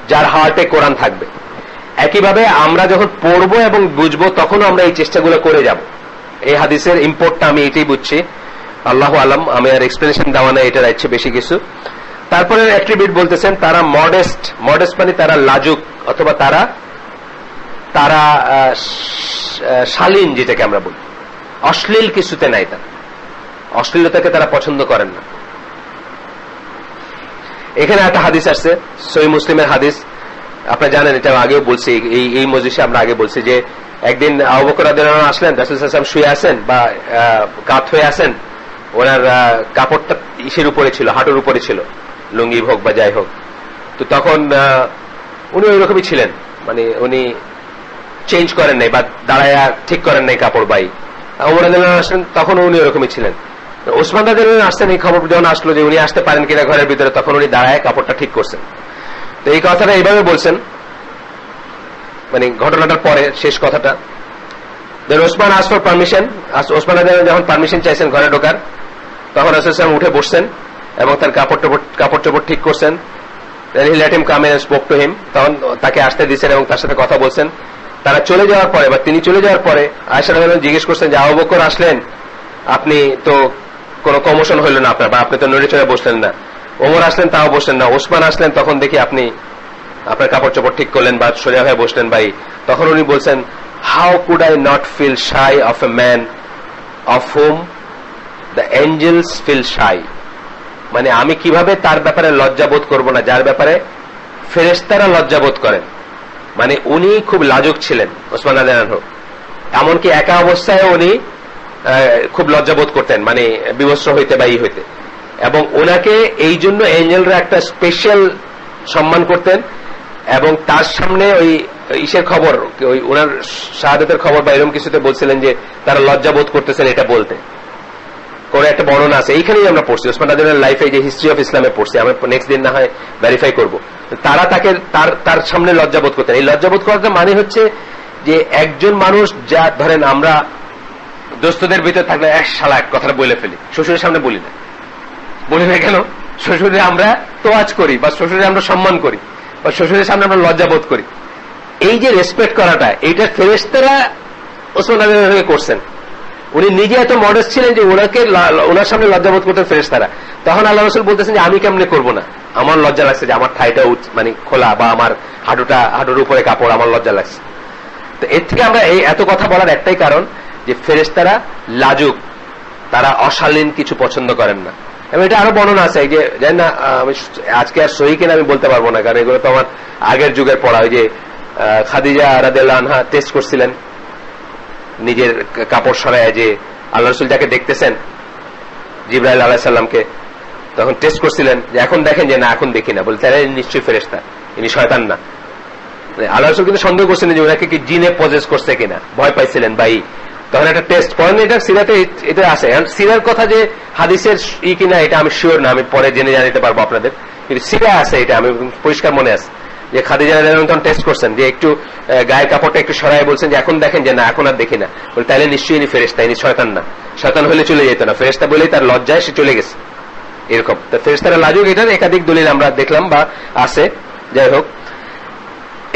যার হার্টে কোরআন থাকবে। একইভাবে আমরা যখন পড়বো এবং বুঝবো তখনও আমরা এই চেষ্টাগুলো করে যাব। এই হাদিসের ইম্পোর্টটা আমি এটাই বুঝছি, আল্লাহু আলাম, আমি আর এক্সপ্লেনেশন দেওয়া না, এটা রাখছে বেশি কিছু। তারপরে অ্যাট্রিবিউট বলতেছেন তারা মডেস্ট, মডেস্ট মানে তারা লাজুক, অথবা তারা শালীন, যেটাকে আমরা বলি, অশ্লীল কিছুতে নাই, তারা অশ্লীলতাকে তারা পছন্দ করেন না। এখানে একটা হাদিস আসছে, সহিহ মুসলিমের হাদিস, আপনারা জানেন, এটা আগেও বলছি, এই মজলিসে আমরা আগে বলছি যে একদিন আবু বকর রাদিয়াল্লাহু আনহু আসলেন, রাসূল সাল্লাল্লাহু আলাইহি ওয়াসাল্লাম শুয়ে আছেন বা কাত হয়ে আছেন, ওনার কাপড়টা ইসের উপরে ছিল, হাঁটুর উপরে ছিল, লুঙ্গি হোক বা যাই হোক। তো তখন উনি ওইরকমই ছিলেন, মানে উনি চেঞ্জ করেন নাই বা দাঁড়ায়া ঠিক করেন নাই কাপড় বাই। ওমর রাদিয়াল্লাহু আনহু আসলেন, তখন উনি ওরকমই ছিলেন। ওসমান রাদিয়াল্লাহু আনহু আসতেন, এই খবর যখন আসলো যে উনি আসতে পারেন কিনা ঘরের ভিতরে, তখন উনি দাঁড়ায় কাপড়টা ঠিক করছেন। তো এই কথাটা এইভাবে বলছেন, মানে ঘটনাটার পরে শেষ কথাটা, then Osman ask for permission, Osman রাদিয়াল্লাহু যখন পারমিশন চাইছেন ঘরে ঢোকার, তখন রাসূল সাল্লাল্লাহু আলাইহি ওয়াসাল্লাম উঠে বসছেন এবং তার কাপড় চোপড় ঠিক করছেন। Then he let him come in and spoke to him, তখন তাকে আসতে দিয়েছেন এবং তার সাথে কথা বলছেন। তারা চলে যাওয়ার পরে বা তিনি চলে যাওয়ার পরে আয়েশা রাদিয়াল্লাহু জিজ্ঞেস করছেন যে আবু বকর আসলেন, আপনি তো কোনো কমোশন হইল না আপনার, বা আপনি তো নড়ে চড়ে বসলেন না। ওমর আসলেন, তাও বসলেন না। ওসমান আসলেন, তখন দেখি আপনি আপনার কাপড় চোপড় ঠিক করলেন বা সোজা হয়ে বসলেন ভাই, তখন উনি বলছেন, how could I not feel shy of a man of whom the angels feel shy. মানে আমি কিভাবে তার ব্যাপারে লজ্জাবোধ করব না যার ব্যাপারে ফেরেশতারা লজ্জাবোধ করেন। মানে উনি খুব লাজুক ছিলেন ওসমান রাদিয়াল্লাহু আনহু, এমনকি একা অবস্থায় উনি খুব লজ্জাবোধ করতেন, মানে বিবস্ত্র হইতে বা ই হইতে, এবং ওনাকে এই জন্য এঞ্জেলরা একটা স্পেশাল সম্মান করতেন, এবং তার সামনে ওই ইসের খবর, ওই ওনার শাহাদাতের খবর বা এরকম কিছুতে বলছিলেন যে তারা লজ্জাবোধ করতেছেন এটা বলতে, করে একটা বর্ণনা আছে। এইখানেই আমরা পড়ছি ওসমান রাদিয়াল্লাহু লাইফে, যে হিস্ট্রি অফ ইসলামে পড়ছি, আমরা নেক্সট দিন না হয় ভেরিফাই করব। তারা তাকে তার সামনে লজ্জাবোধ করতেন। এই লজ্জাবোধ করার মানে হচ্ছে যে একজন মানুষ, যা ধরেন আমরা দোস্তদের ভিতরে থাকলে এক শালা এক কথাটা বলে ফেলি, শ্বশুরের সামনে বলি না। বলি না কেন? শ্বশুরে আমরা তোয়াজ করি, বা শ্বশুরে আমরা সম্মান করি, বা শ্বশুরের সামনে আমরা লজ্জাবোধ করি। এই যে রেসপেক্ট করাটা, এইটা ফেরেশতারা ওসমান রাদিয়াল্লাহু করছেন। উনি নিজে এত মডেস্ট ছিলেন যে ওনার সামনে লজ্জাবোধ করতেন ফেরেশতারা। তখন আল্লাহ রাসূল বলতেছেন যে আমি কেমনে করবো না, আমার লজ্জা লাগছে যে আমার ঠাইটা মানে খোলা, বা আমার হাঁটুর উপরে কাপড়, আমার লজ্জা লাগছে। তো এর থেকে আমরা এই এত কথা বলার একটাই কারণ যে ফেরেশতারা লাজুক, তারা অশালীন কিছু পছন্দ করেন না। এবং এটা আরো বর্ণনা আছে, এই যে জানি না আজকে আর সহি কিনা আমি বলতে পারবো না, কারণ এগুলো তো আমার আগের যুগের পড়া। ওই যে খাদিজা রাদিয়াল্লাহু আনহা টেস্ট করছিলেন নিজের কাপড় সরায়, যে আল্লাহ রাসূল যাকে দেখতেছেন জিবরাইল আলাইহিস সালামকে, তখন টেস্ট করছিলেন যে এখন দেখেন, যে না এখন দেখি না, বলতে তারা নিশ্চয়ই ফেরেশতা, ইনি শয়তান না। আল্লাহ রাসূল কিন্তু সন্দেহ করছিলেন যে ওনাকে কি জিনে পজেস করছে কিনা, ভয় পাইছিলেন ভাই। তখন একটা টেস্ট করেন, এটা সিরাতে এটা আছে। সিরার কথা যে হাদিসের কিনা এটা আমি শিওর না, আমি পরে জেনে জানিতে পারবো আপনাদের, কিন্তু সিরা আছে, এটা আমি পরিষ্কার মনে আছে যে খাদিজা রাদিয়াল্লাহু আনহা টেস্ট করছেন, যে একটু গায়ের কাপড়টা একটু সরাই বলছেন যে এখন দেখেন, যে না এখন আর দেখি না, বলে তাহলে নিশ্চয়ই ইনি ফেরেশতা, ইনি শয়তান না। শয়তান হলে চলে যেত না, ফেরেশতা বলেই তার লজ্জায় সে চলে গেছে, এরকম। তো ফেরেশতারা লাজুক, এটার একাধিক দলিল আমরা দেখলাম বা আছে। যাই হোক,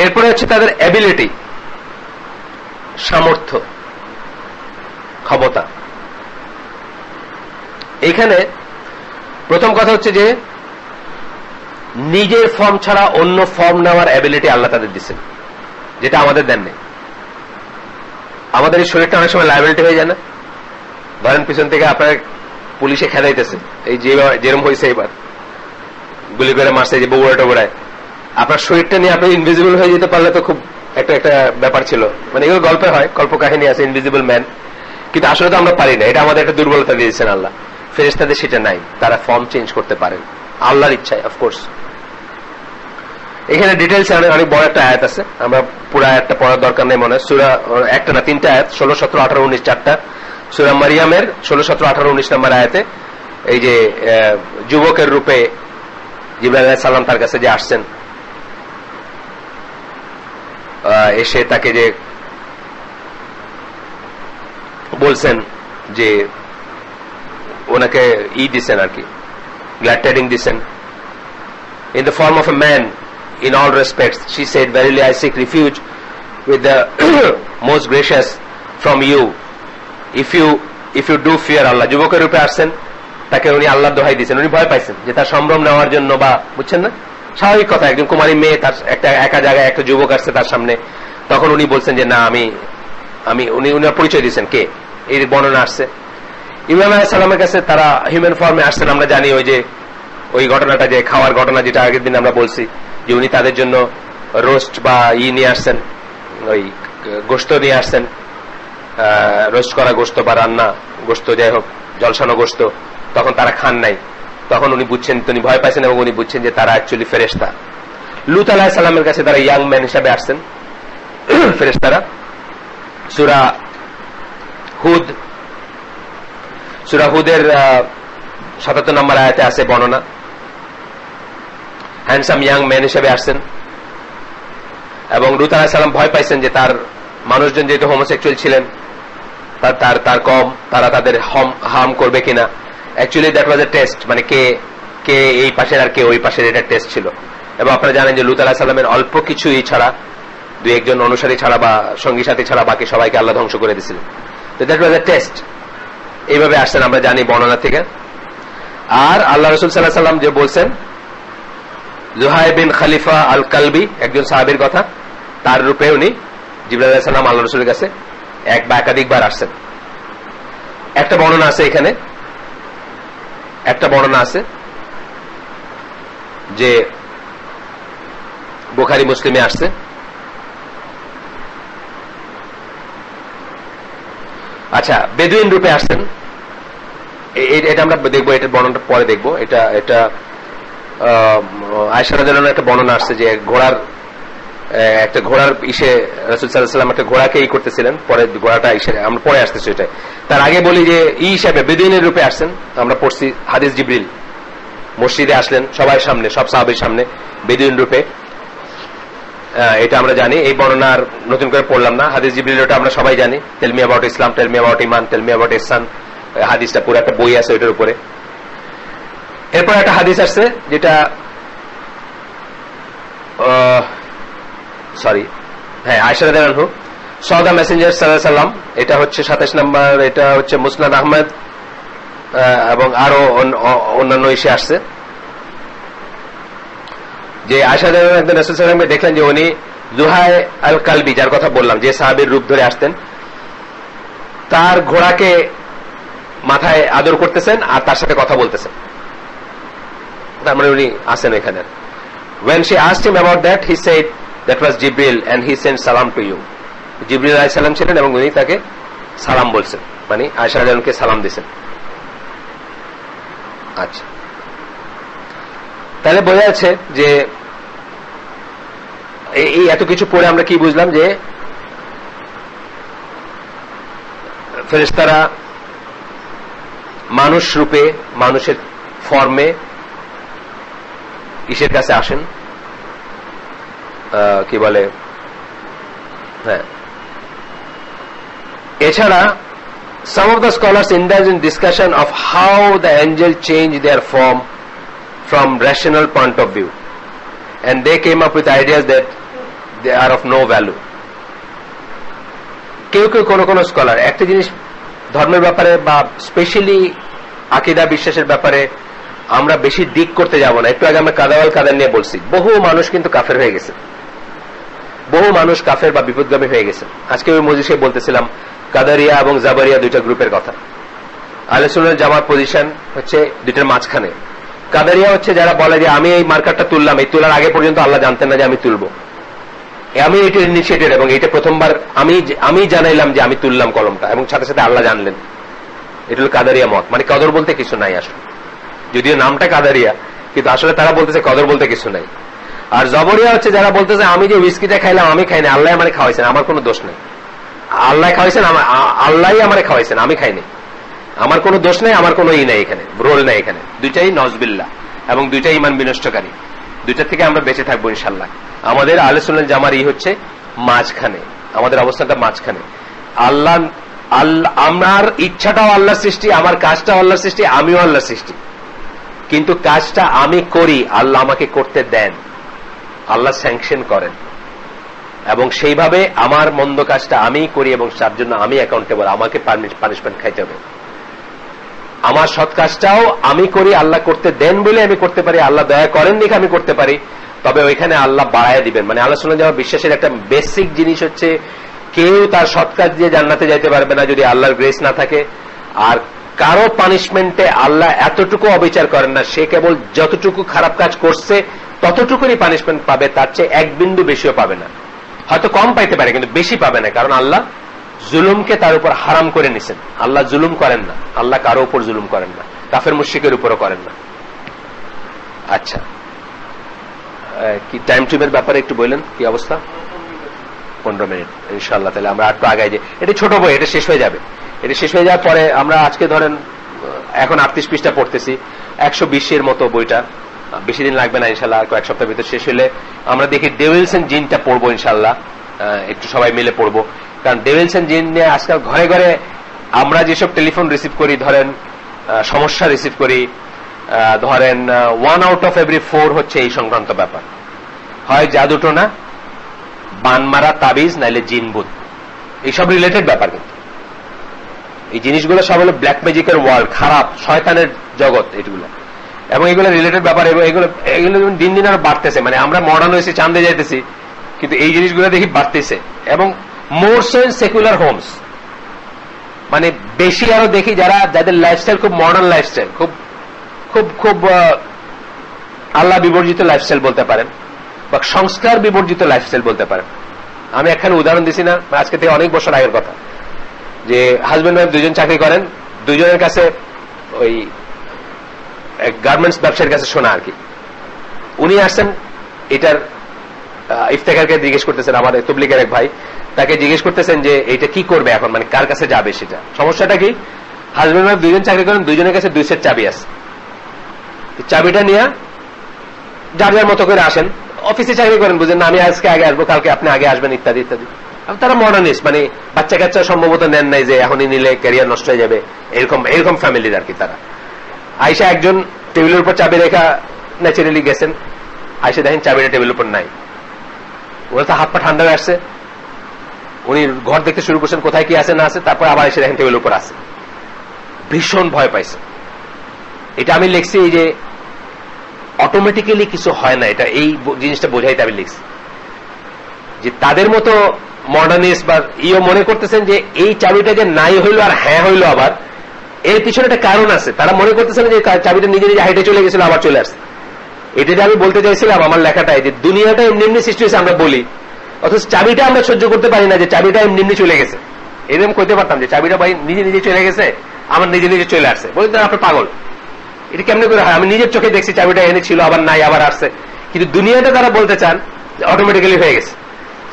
এরপরে হচ্ছে তাদের অ্যাবিলিটি, সামর্থ্য, ক্ষমতা। এইখানে প্রথম কথা হচ্ছে যে নিজের ফর্ম ছাড়া অন্য ফর্ম নেওয়ার অ্যাবিলিটি আল্লাহ তাদের দিচ্ছেন, যেটা আমাদের দেন নেই। আমাদের এই শরীরটা অনেক সময় লায়াবিলিটি হয়ে যায় না? ধরেন পিছন থেকে আপনার পুলিশে খেদাইতেছে, এই যেরকম হয়েছে এবার, গুলি করে মারছে, যে বগুড়া টগুড়ায়, আপনার শরীরটা নিয়ে আপনি ইনভিজিবল হয়ে যেতে পারলে তো খুব একটা ব্যাপার ছিল। মানে এগুলো গল্পে হয়, কল্পকাহিনী আছে, ইনভিজিবল ম্যান, কিন্তু আসলে তো আমরা পারি না। এটা আমাদের একটা দুর্বলতা দিয়েছেন আল্লাহ। ফেরেশতাদের সেটা নাই, তারা ফর্ম চেঞ্জ করতে পারেন আল্লাহর ইচ্ছায়, অফকোর্স। এখানে ডিটেলস অনেক বড় একটা আয়াত আছে, আমরা পুরো আয়াতটা পড়ার দরকার নেই মনে হয়। সূরা একটা না, তিনটা আয়াত, 16, 17, 18, 19, চারটা। সূরা মারিয়ামের 16, 17, 18, 19 নম্বর আয়াতে এই যে যুবকের রূপে জিবরাইল আলাইহিস সালাম তার কাছে যে আসছেন, এসে তাকে যে বলছেন, যে ওনাকে দিচ্ছেন আর কি, গ্ল্যাড টাইডিং দিচ্ছেন। In the form of a man, in all respects, she said, verily I seek refuge with the most gracious from you, if you do fear Allah. যুবকের রূপে আসছেন, তাকে উনি আল্লাহর দোহাই দিয়েছেন, উনি ভয় পাইছেন যে তার সম্ভ্রম নেওয়ার জন্য, বা বুঝছেন না, স্বাভাবিক কথা, একজন কুমারী মেয়ে, তার একটা একা জায়গায় একটা যুবক আসছে তার সামনে, তখন উনি বলছেন যে না উনি পরিচয় দিয়েছেন কে, এই বর্ণনা আসছে। ইব্রাহিম আলাইহিস সালামের কাছে তারা হিউম্যান ফর্মে আসছেন, আমরা জানি ওই ঘটনাটা, যে খাওয়ার ঘটনা, যেটা আগের দিন আমরা বলছি, যে উনি তাদের জন্য রোস্ট বা নিয়ে আসছেন, ওই গোশত নিয়ে আসছেন, রোস্ট করা গোশত বা রান্না গোশত, যাই হোক জলসানো গোশত। তখন তারা খান নাই, তখন উনি বুঝছেন, তিনি ভয় পাইছেন, এবং উনি বুঝছেন যে তারা অ্যাকচুয়ালি ফেরেশতা। লূত আলাইহিস সালামের কাছে তারা ইয়াং ম্যান হিসাবে আসছেন ফেরেশতারা। সূরা হুদের 77 নম্বর আয়াতে আছে বর্ণনা, হ্যান্ডসাম ইয়াং ম্যান হিসেবে আসছেন। এবং লূত আলাইহিস সালাম ভয় পাইছেন যে তার মানুষজন যেহেতু হোমোসেক্সুয়াল ছিলেন, তার কম, তারা তাদের হার্ম করবে কিনা। Actually that was A test, মানে কে এই পাশের আর কে ওই পাশের, এটা টেস্ট ছিল। এবং আপনারা জানেন যে লূত আলাইহিস সালামের অল্প কিছুই ছাড়া, 2-1 অনুসারী ছাড়া বা সঙ্গী সাথী ছাড়া বাকি সবাইকে আল্লাহ ধ্বংস করে দিয়েছিলেন। তো দ্যাট ওয়াজ এ টেস্ট। এইভাবে আসছেন, আমরা জানি বর্ণনা থেকে। আর আল্লাহ রাসূল সাল্লাল্লাহু আলাইহি ওয়াসাল্লাম যে বলছেন জুহাই বিন খলিফা আল কালবি, একজন সাহাবীর কথা, তার রূপে উনি জিবরাইল আলাইহিস সালাম আল্লাহর রাসূলের কাছে এক বা একাধিকবার আসছেন। একটা বর্ণনা আছে এখানে, একটা বর্ণনা আছে যে বুখারী মুসলিমে আসছে, আচ্ছা বেদুইন রূপে আসছেন, এটা আমরা দেখবো, এটার বর্ণনাটা পরে দেখবো। এটা এটা আয়েশা রাদিয়াল্লাহু আনহা একটা বর্ণনা আসছে যে একটা ঘোড়ার ইসে রাসূল সাল্লাল্লাহু আলাইহি ওয়াসাল্লাম একটা ঘোড়াকে করতেছিলেন, পরে ঘোড়াটা ইসে, আমরা পরে আসতেছি এটা। তার আগে বলি যে হিসাবে বেদুইনের রূপে আসছেন, আমরা পড়ছি হাদিস জিবরিল মসজিদে আসলেন সবাই সামনে, সব সাহাবীর সামনে বেদুইন রূপে, এটা আমরা জানি, এই বর্ণনার নতুন করে পড়লাম না। হাদিস জিবরিল ওটা আমরা সবাই জানি, tell me about Islam, tell me about ঈমান, টেল মি অ্যাবাউট ইহসান, হাদিসটা পুরো একটা বই আছে ওইটার উপরে। এরপর একটা হাদিস আসছে যেটা আয়েশা রাদিয়াল্লাহু আনহা saw the messenger সাল্লাল্লাহু আলাইহি ওয়াসাল্লাম, এটা হচ্ছে 27 নম্বর, এটা হচ্ছে মুসনাদ আহমদ এবং আরো অন্যান্য ইসে আসছে যে আয়েশা রাদিয়াল্লাহু আনহা রাসূল সাল্লাল্লাহু আলাইহি ওয়াসাল্লামকে দেখলেন যে উনি জুহাই আল কালবি, যার কথা বললাম, যে সাহাবীর রূপ ধরে আসতেন, তার ঘোড়াকে মাথায় আদর করতেছেন আর তার সাথে কথা বলতেছেন, তার মানে উনি আসেন এখানে। When she asked him about that, he said that was Jibril and he sent salam to you. জিবরিল আলাইহিস সালাম ছিলেন এবং উনি তাকে সালাম বলছেন, মানে আয়েশা রাদিয়াল্লাহু আনহাকে সালাম দিয়েছেন। আচ্ছা, তাহলে বোঝা যাচ্ছে যে এই এত কিছু পড়ে আমরা কি বুঝলাম যে ফেরেশতারা মানুষ রূপে, মানুষের ফর্মে কিসের কাছে আসেন, কি বলে, হ্যাঁ। এছাড়া some of the scholars indulge in discussion of how the angel change their form from rational point of view, and they came up with ideas that they are of no value. কেউ কেউ কোন স্কলার একটা জিনিস ধর্মের ব্যাপারে বা স্পেশালি আকীদা বিশ্বাসের ব্যাপারে আমরা বেশি দিক করতে যাব না। একটু আগে আমরা কাদাওয়াল কাদার নিয়ে বলছি, বহু মানুষ কিন্তু কাফের হয়ে গেছে, বহু মানুষ কাফের বা বিপদগামী হয়ে গেছে। আজকে ওই মজলিসে বলতেছিলাম কাদারিয়া এবং জাবারিয়া দুইটা গ্রুপের কথা। আহলে সুন্নাত জামাত পজিশন হচ্ছে দুইটার মাঝখানে। কাদারিয়া হচ্ছে যারা বলে যে আমি এই মার্কারটা তুললাম, এই তোলার আগে পর্যন্ত আল্লাহ জানতেন না যে আমি তুলবো, আমি এটার ইনিশিয়েটেড এবং এটা প্রথমবার আমি জানাইলাম যে আমি তুললাম কলমটা এবং সাথে সাথে আল্লাহ জানলেন। এটা হল কাদারিয়া মত, মানে কদর বলতে কিছু নাই আসলে, যদিও নামটা কাদারিয়া কিন্তু আসলে তারা বলতেছে কদর বলতে কিছু নাই। আর জবরিয়া হচ্ছে যারা বলতেছে আমি যে উইস্কিটা খাইলাম আমি খাইনি, আল্লাহ আমারে খাওয়াইছেন, আমার কোনো দোষ নেই, আল্লাহ খাওয়াইছেন, আল্লাহ আমারে খাওয়াইছেন, আমি খাইনি, আমার কোনো দোষ নেই, আমার কোনো ই নাই, এখানে রোল নাই, এখানে দুইটাই নজবিল্লাহ এবং দুইটাই ঈমান বিনষ্টকারী। দুইটা থেকে আমরা বেঁচে থাকবো ইনশাআল্লাহ। আমাদের আহলে সুন্নাত জামার ই হচ্ছে মাঝখানে, আমাদের অবস্থানটা মাঝখানে। আল্লাহ আমার ইচ্ছাটাও আল্লাহর সৃষ্টি, আমার কাজটাও আল্লাহর সৃষ্টি, আমিও আল্লাহর সৃষ্টি, কিন্তু কাজটা আমি করি, আল্লাহ আমাকে করতে দেন, আল্লাহ স্যাংশন করেন এবং সেইভাবে আমার মন্দ কাজটা আমি করি এবং তার জন্য আমি অ্যাকাউন্টেবল, আমাকে পানিশমেন্ট খাইতে হবে। আমার সৎ কাজটাও আমি করি, আল্লাহ করতে দেন বলে আমি করতে পারি, আল্লাহ দয়া করেন দেখে আমি করতে পারি, তবে ওইখানে আল্লাহ বাড়ায় দিবেন। মানে আল্লাহ সুন্নাত জামাত বিশ্বাসের একটা বেসিক জিনিস হচ্ছে কেউ তার সৎ কাজ দিয়ে জান্নাতে যাইতে পারবে না যদি আল্লাহর গ্রেস না থাকে। আর কারো পানিশমেন্টে আল্লাহ এতটুকু অবিচার করেন না, সে কেবল যতটুকু খারাপ কাজ করছে ততটুকুই পানিশমেন্ট পাবে, তার চেয়ে এক বিন্দু বেশিও পাবে না। হয়তো কম পাইতে পারে কিন্তু বেশি পাবে না, কারণ আল্লাহ জুলুমকে তার উপর হারাম করে নিছেন। আল্লাহ জুলুম করেন না, আল্লাহ কারো উপর জুলুম করেন না, কাফের মুশরিকের উপরও করেন না। আচ্ছা, কি টাইম টিমের ব্যাপারে একটু বললেন, কি অবস্থা? 15 মিনিট ইনশাআল্লাহ। তাহলে আমরা একটু আগাই, যে এটা ছোট বই, এটা শেষ হয়ে যাবে। এটা শেষ হয়ে যাওয়ার পরে আমরা আজকে ধরেন এখন 38 পৃষ্ঠা পড়তেছি, 120 মতো বইটা, বেশি দিন লাগবে না ইনশাআল্লাহ, কয়েক সপ্তাহের ভিতর শেষ হলে আমরা দেখি ডেভিলস এন্ড জিনটা পড়বো ইনশাআল্লাহ, একটু সবাই মিলে পড়বো। কারণ ডেভিলস এন্ড জিন নিয়ে আজকাল ঘরে ঘরে আমরা যেসব টেলিফোন রিসিভ করি, ধরেন সমস্যা রিসিভ করি, ধরেন 1 out of every 4 হচ্ছে এই সংক্রান্ত ব্যাপার, হয় জাদুটোনা, বানমারা, তাবিজ, নাইলে জিনবুত, এইসব রিলেটেড ব্যাপার। কিন্তু এই জিনিসগুলো সব হলো ব্ল্যাক ম্যাজিকের ওয়ার্ল্ড, খারাপ শয়তানের জগৎ, এগুলো এবং এগুলো রিলেটেড ব্যাপার, এবং এগুলো এগুলো দিন দিন আরো বাড়তেছে। মানে আমরা মডার্ন হয়েছি, চাঁদে যাইতেছি, কিন্তু এই জিনিসগুলো দেখি বাড়তেছে, এবং more so in secular homes. মানে বেশি আরো দেখি যাদের লাইফস্টাইল খুব মডার্ন লাইফস্টাইল, খুব খুব খুব আল্লাহ বিবর্জিত লাইফস্টাইল বলতে পারেন, বা সংস্কার বিবর্জিত লাইফস্টাইল বলতে পারেন। আমি এখানে উদাহরণ দিছি না, আজকে থেকে অনেক বছর আগের কথা, যে হাজবেন্ড ওয়াইফ দুজন চাকরি করেন, দুজনের কাছে ওই গার্মেন্টস ব্যবসায়ীর কাছে শোনা আর কি। উনি আসছেন এটার ইফতেখারকে জিজ্ঞেস করতেছেন, আমার তবলিগের এক ভাই, তাকে জিজ্ঞেস করতেছেন যে এটা কি করবে এখন, মানে কার কাছে যাবে সেটা। সমস্যাটা কি, হাজবেন্ড ওয়াইফ দুজন চাকরি করেন, দুজনের কাছে 2 সেট চাবি আছে। চাবিটা নিয়ে যার যার মতো করে আসেন, অফিসে চাকরি করেন, বুঝেন না, আমি আজকে আগে আসবো, কালকে আপনি আগে আসবেন, ইত্যাদি ইত্যাদি। তারা মডার্নিস্ট, মানে বাচ্চা কাচ্চা সম্ভবত নেন নাই যে এখনই নিলে ক্যারিয়ার নষ্ট হয়ে যাবে, এরকম এরকম ফ্যামিলির আর কি তারা। আইসা একজন টেবিলের উপর চাবি রেখা ন্যাচারালি গেছেন, আইসা দেখেন চাবিটা টেবিলের উপর নাই। ওরা তো হাত পা ঠান্ডা হয়ে আসছে, উনি ঘর দেখতে শুরু করছেন কোথায় কি আছে না আছে, তারপর আবার এসে দেখেন টেবিলের উপর আছে। ভীষণ ভয় পাইছে। এটা আমি লিখছি এই যে অটোমেটিক্যালি কিছু হয় না, এটা এই জিনিসটা বোঝাইতে আমি লিখছি যে তাদের মতো মডার্নিস্ট বা মনে করতেছেন যে এই চাবিটা যে নাই হইলো আর হ্যাঁ হইলো, আবার এর পিছনে একটা কারণ আছে। তারা মনে করতেছেন যে চাবিটা নিজে নিজে হাইটে চলে গেছিল, আবার চলে আসছে। এটা যে আমি বলতে চাইছিলাম আমার লেখাটায়, যে দুনিয়াটা এমনি এমনি সৃষ্টি হয়েছে আমরা বলি, অথচ চাবিটা আমরা সহ্য করতে পারি না যে চাবিটা এমনি এমনি চলে গেছে। এরকম কইতে পারতাম যে চাবিটা ভাই নিজে নিজে চলে গেছে, আমার নিজে নিজে চলে আসছে, বলতে আপনি পাগল, এটা কেমনে করে হয়? আমি নিজের চোখে দেখছি চাবিটা এনে ছিল, আবার নাই, আবার আসছে। কিন্তু দুনিয়াটা তারা বলতে চান অটোমেটিক্যালি হয়ে গেছে।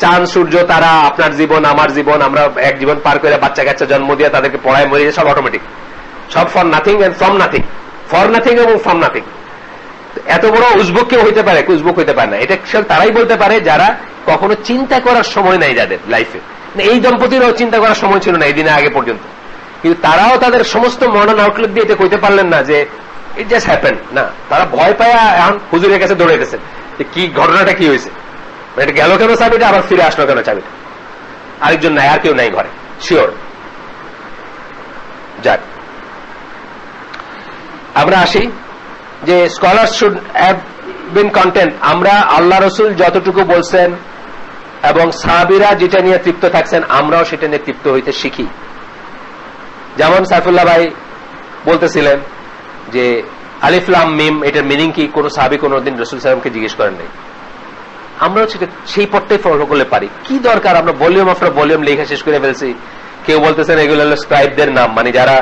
চাঁদ সূর্য তারা, আপনার জীবন আমার জীবন, আমরা এক জীবন পার করে বাচ্চা কাচ্চা জন্ম দিয়ে তাদেরকে পড়ায় মরে যায়, সব অটোমেটিক, সব for nothing and from nothing, for nothing এবং ফ্রম নাথিং। এত বড় উজবুক কেউ হইতে পারে, উজবুক হইতে পারে না। এটা তারাই বলতে পারে যারা কখনো চিন্তা করার সময় নাই যাদের লাইফে। এই দম্পতিরও চিন্তা করার সময় ছিল না এই দিনে আগে পর্যন্ত, কিন্তু তারাও তাদের সমস্ত মডার্ন আউটলুক দিয়ে এটা কইতে পারলেন না যে ইট জাস্ট হ্যাপেন না। তারা ভয় পায় এখন হুজুরের কাছে দৌড়ে গেছেন যে কি ঘটনাটা কি হয়েছে, এটা গেল কেন চাবিটা, আবার ফিরে আসলো কেন চাবিটা, আরেকজন নাই, আর কেউ নাই ঘরে, শিওর। যাক, আমরা আসি যে scholar should have been content. আমরা আল্লাহ রসুল যতটুকু বলছেন এবং সাহাবীরা যেটা নিয়ে তৃপ্ত থাকছেন, আমরাও সেটা নিয়ে তৃপ্ত হইতে শিখি। যেমন সাইফুল্লাহ ভাই বলতেছিলেন যে আলিফ লাম মিম এটার মিনিং কি, কোন সাহাবী কোনদিন রাসূল সাল্লাল্লাহু জিজ্ঞেস করেন নাই। আমরাও সেটা সেই পথটাই ফলো করলে পারি। কি দরকার, আমরা ভলিউম আফটার ভলিউম লেখা শেষ করে ফেলছি। কেউ বলতেছেন এগুলো হলো স্ক্রাইবদের নাম, মানে যারা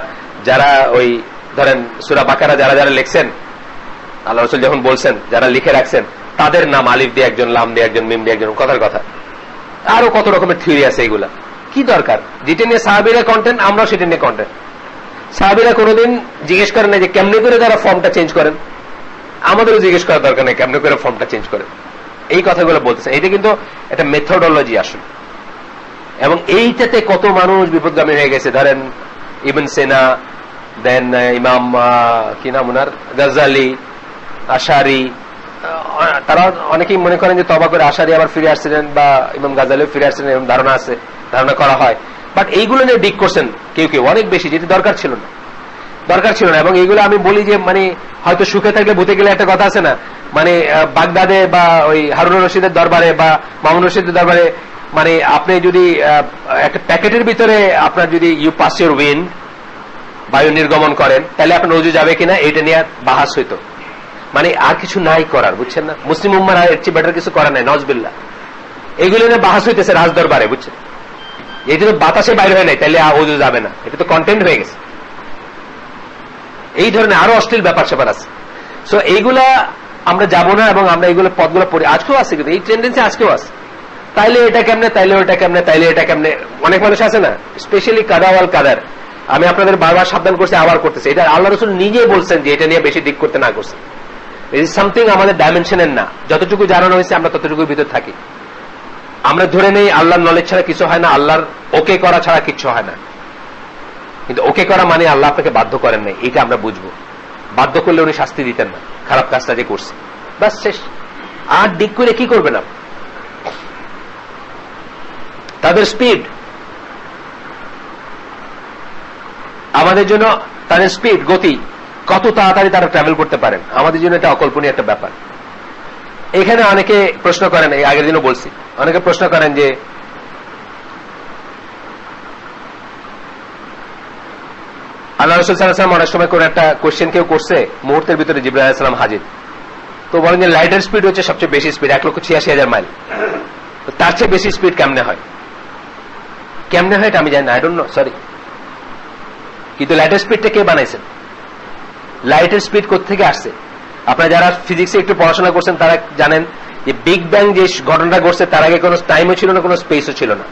যারা ওই ধরেন সূরা বাকারা যারা যারা লিখছেন, আল্লাহ রাসূল যখন বলছেন যারা লিখে রাখছেন তাদের নাম, আলিফ দিয়ে একজন, লাম দিয়ে একজন, মিম দিয়ে একজন, কথার কথা। আরো কত রকমের থিওরি আছে, এগুলা কি দরকার? যেটা নিয়ে সাহাবীরা কন্টেন্ট, আমরাও সেটা নিয়ে কন্টেন্ট। সাহাবীরা কোনোদিন জিজ্ঞেস করেন না যে কেমনে করে তারা ফর্মটা চেঞ্জ করেন, আমাদেরও জিজ্ঞেস করার দরকার নেই কেমনে করে ফর্মটা চেঞ্জ করেন। এই কথাগুলো বলতেছে, এটা কিন্তু একটা মেথডোলজি আসলে, এবং এইটাতে কত মানুষ বিপদগামী হয়ে গেছে। ধরেন ইবনে সিনা, দেন ইমাম কি নাম ওনার, গাজ্জালি, আশারি, তারা অনেকেই মনে করেন যে তওবা করে আশারি আবার ফিরে আসছিলেন, বা ইমাম গাজ্জালিও ফিরে আসছিলেন, এরকম ধারণা আছে, ধারণা করা হয়। বাট এইগুলো নিয়ে ডিক করছেন কেউ কেউ অনেক বেশি, যেটি দরকার ছিল না, দরকার ছিল না। এবং এইগুলো আমি বলি যে মানে হয়তো সুখে থাকলে ভূতে গেলে একটা কথা আছে না, মানে বাগদাদে বা ওই হারুন রশিদের দরবারে বা মামুন রশিদের দরবারে, মানে আপনি যদি একটা প্যাকেটের ভিতরে আপনার যদি ইউ পাস ইউর উইন্ড, বায়ু নির্গমন করেন, তাহলে আপনার ওযু যাবে কিনা এটা নিয়ে বাহাস হইতো। মানে আর কিছু নাই করার, বুঝছেন না? মুসলিম উম্মার এর চেয়ে বেটার কিছু করার নাই, নজবিল্লাহ। এইগুলো নিয়ে বাহাস হইতেছে রাজ দরবারে, বুঝছেন? এটা তো বাতাসে বাইরে হয় নাই, তাহলে ওযু যাবে না, এটা তো কন্টেন্ট হয়ে গেছে। এই ধরনের আরো অশ্লীল ব্যাপার স্যাপার আছে। সো এইগুলা আমরা যাব না, এবং আমরা এইগুলো পদগুলো পড়ি, আজকেও আছে, কিন্তু এই টেন্ডেন্সি আজকেও আছে। তাইলে এটা কেমনে, তাইলে ওটা কেমনে, তাইলে এটা কেমনে, অনেক মানুষ আছে না, স্পেশালি কাদা ওয়াল কাদার। আমি আপনাদের বারবার সাবধান করছি, আবার করতেছি, এটা আল্লাহ রাসূল নিজে বলছেন যে এটা নিয়ে বেশি দিক করতে না করছেন। ইট ইজ সামথিং আমাদের ডাইমেনশনের না, যতটুকু জানানো হয়েছে আমরা ততটুকুর ভিতর থাকি। আমরা ধরে নেই আল্লাহর নলেজ ছাড়া কিছু হয় না, আল্লাহর ওকে করা ছাড়া কিছু হয় না। কিন্তু ওকে করা মানে আল্লাহ আপনাকে বাধ্য করেন নাই, এটা আমরা বুঝবো। বাধ্য করলে উনি শাস্তি দিতেন না, খারাপ কাজটা যে করছে, বাস শেষ। আর দিক করে কি করবে না? তাদের স্পিড আমাদের জন্য, তাদের স্পিড, গতি কত তাড়াতাড়ি তারা ট্রাভেল করতে পারেন, আমাদের জন্য এটা অকল্পনীয় একটা ব্যাপার। এখানে অনেকে প্রশ্ন করেন, এই আগের দিনও বলছি, অনেকে প্রশ্ন করেন যে আল্লাহ রাসূল সাল্লাল্লাহু আলাইহি ওয়াসাল্লাম অনেক সময় কোন একটা কোশ্চেন কেউ করছে, মুহূর্তের ভিতরে জিবরাইল আলাইহিস সালাম হাজির। তো বলেন যে লাইটের স্পিড হচ্ছে সবচেয়ে বেশি স্পিড, 1,86,000 মাইল। তার চেয়ে বেশি স্পিড কেমনে হয়? কেমনে হয় এটা আমি জানি না, আই ডোন্ট নো, সরি। কিন্তু লাইটের স্পিডটা কে বানাইছেন? লাইটের স্পিড কোত্থেকে আসছে? আপনারা যারা ফিজিক্সে একটু পড়াশোনা করছেন তারা জানেন যে বিগ ব্যাং যে ঘটনাটা ঘটছে তার আগে কোনো টাইমও ছিল না, কোনো স্পেসও ছিল না।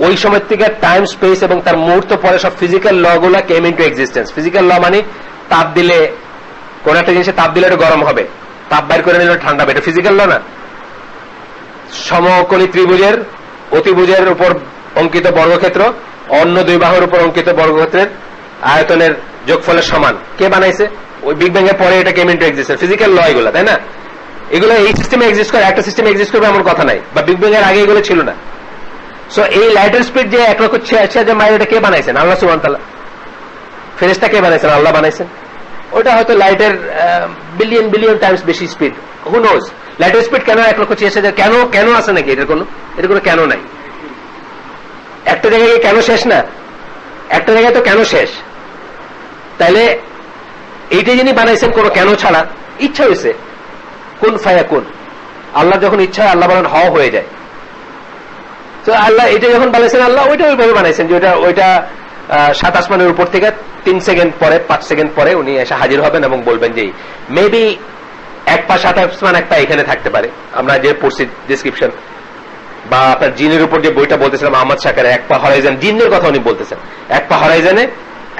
ওই সময় থেকে টাইম, স্পেস এবং তার মুহূর্ত পরে সব ফিজিক্যাল ল গুলা কেম ইনটু এক্সিস্টেন্স। ফিজিক্যাল ল মানে তাপ দিলে কোন একটা জিনিসে তাপ দিলে এটা গরম হবে, তাপ বাইর করে নিলে ঠান্ডা হবে, এটা ফিজিক্যাল ল না? সমকোণী ত্রিভুজের অতিভুজের উপর অঙ্কিত বর্গক্ষেত্র অন্য দুই বাহুর উপর অঙ্কিত বর্গক্ষেত্রের আয়তনের যোগফলের সমান, কে বানাইছে? ওই বিগ ব্যাং এর পরে এটা কেম ইনটু এক্সিস্টেন্স। ফিজিক্যাল ল এগুলো, তাই না? এগুলো এই সিস্টেমে এক্সিস্ট করে, একটা সিস্টেমে এক্সিস্ট করবে এমন কথা নাই, বা বিগ ব্যাং এর আগে এগুলো ছিল না। সো এই লাইটের স্পিড যে 1,86,000 মাইল, এটা কে বানাইছেন? আল্লাহ সুবহানাহু ওয়া তাআলা। ফেরেশতা কে বানাইছেন? আল্লাহ বানাইছেন। ওটা হয়তো লাইটের বিলিয়ন বিলিয়ন টাইমস বেশি স্পিড, হু নোজ। লাইটের স্পিড কেন 1,86,000? কেন কেন আছে নাকি? এটার কোনো কেন নাই। একটা জায়গায় কেন শেষ না? একটা জায়গায় তো কেন শেষ? তাইলে এইটা যিনি বানাইছেন কোনো কেন ছাড়া, ইচ্ছা হয়েছে, কোন ফায়া কোন। আল্লাহ যখন ইচ্ছা হয় আল্লাহ বলেন হ হয়ে যায়। তো আল্লাহ এটা যখন বানাইছেন, আল্লাহ ওইটা ওইভাবে বানাইছেন যে ওইটা 7 আসমানের উপর থেকে 3 সেকেন্ড পরে 5 সেকেন্ড পরে উনি এসে হাজির হবেন এবং বলবেন যে মেবি এক পা 7 আসমান, এক পা এখানে থাকতে পারে। আমরা যে পড়ছি ডিসক্রিপশন, বা আপনার জিনের উপর যে বইটা বলতেছিলাম আহমদ শাকারে, এক পা হরাইজন, জিনের কথা উনি বলতেছেন, এক পা হরাইজনে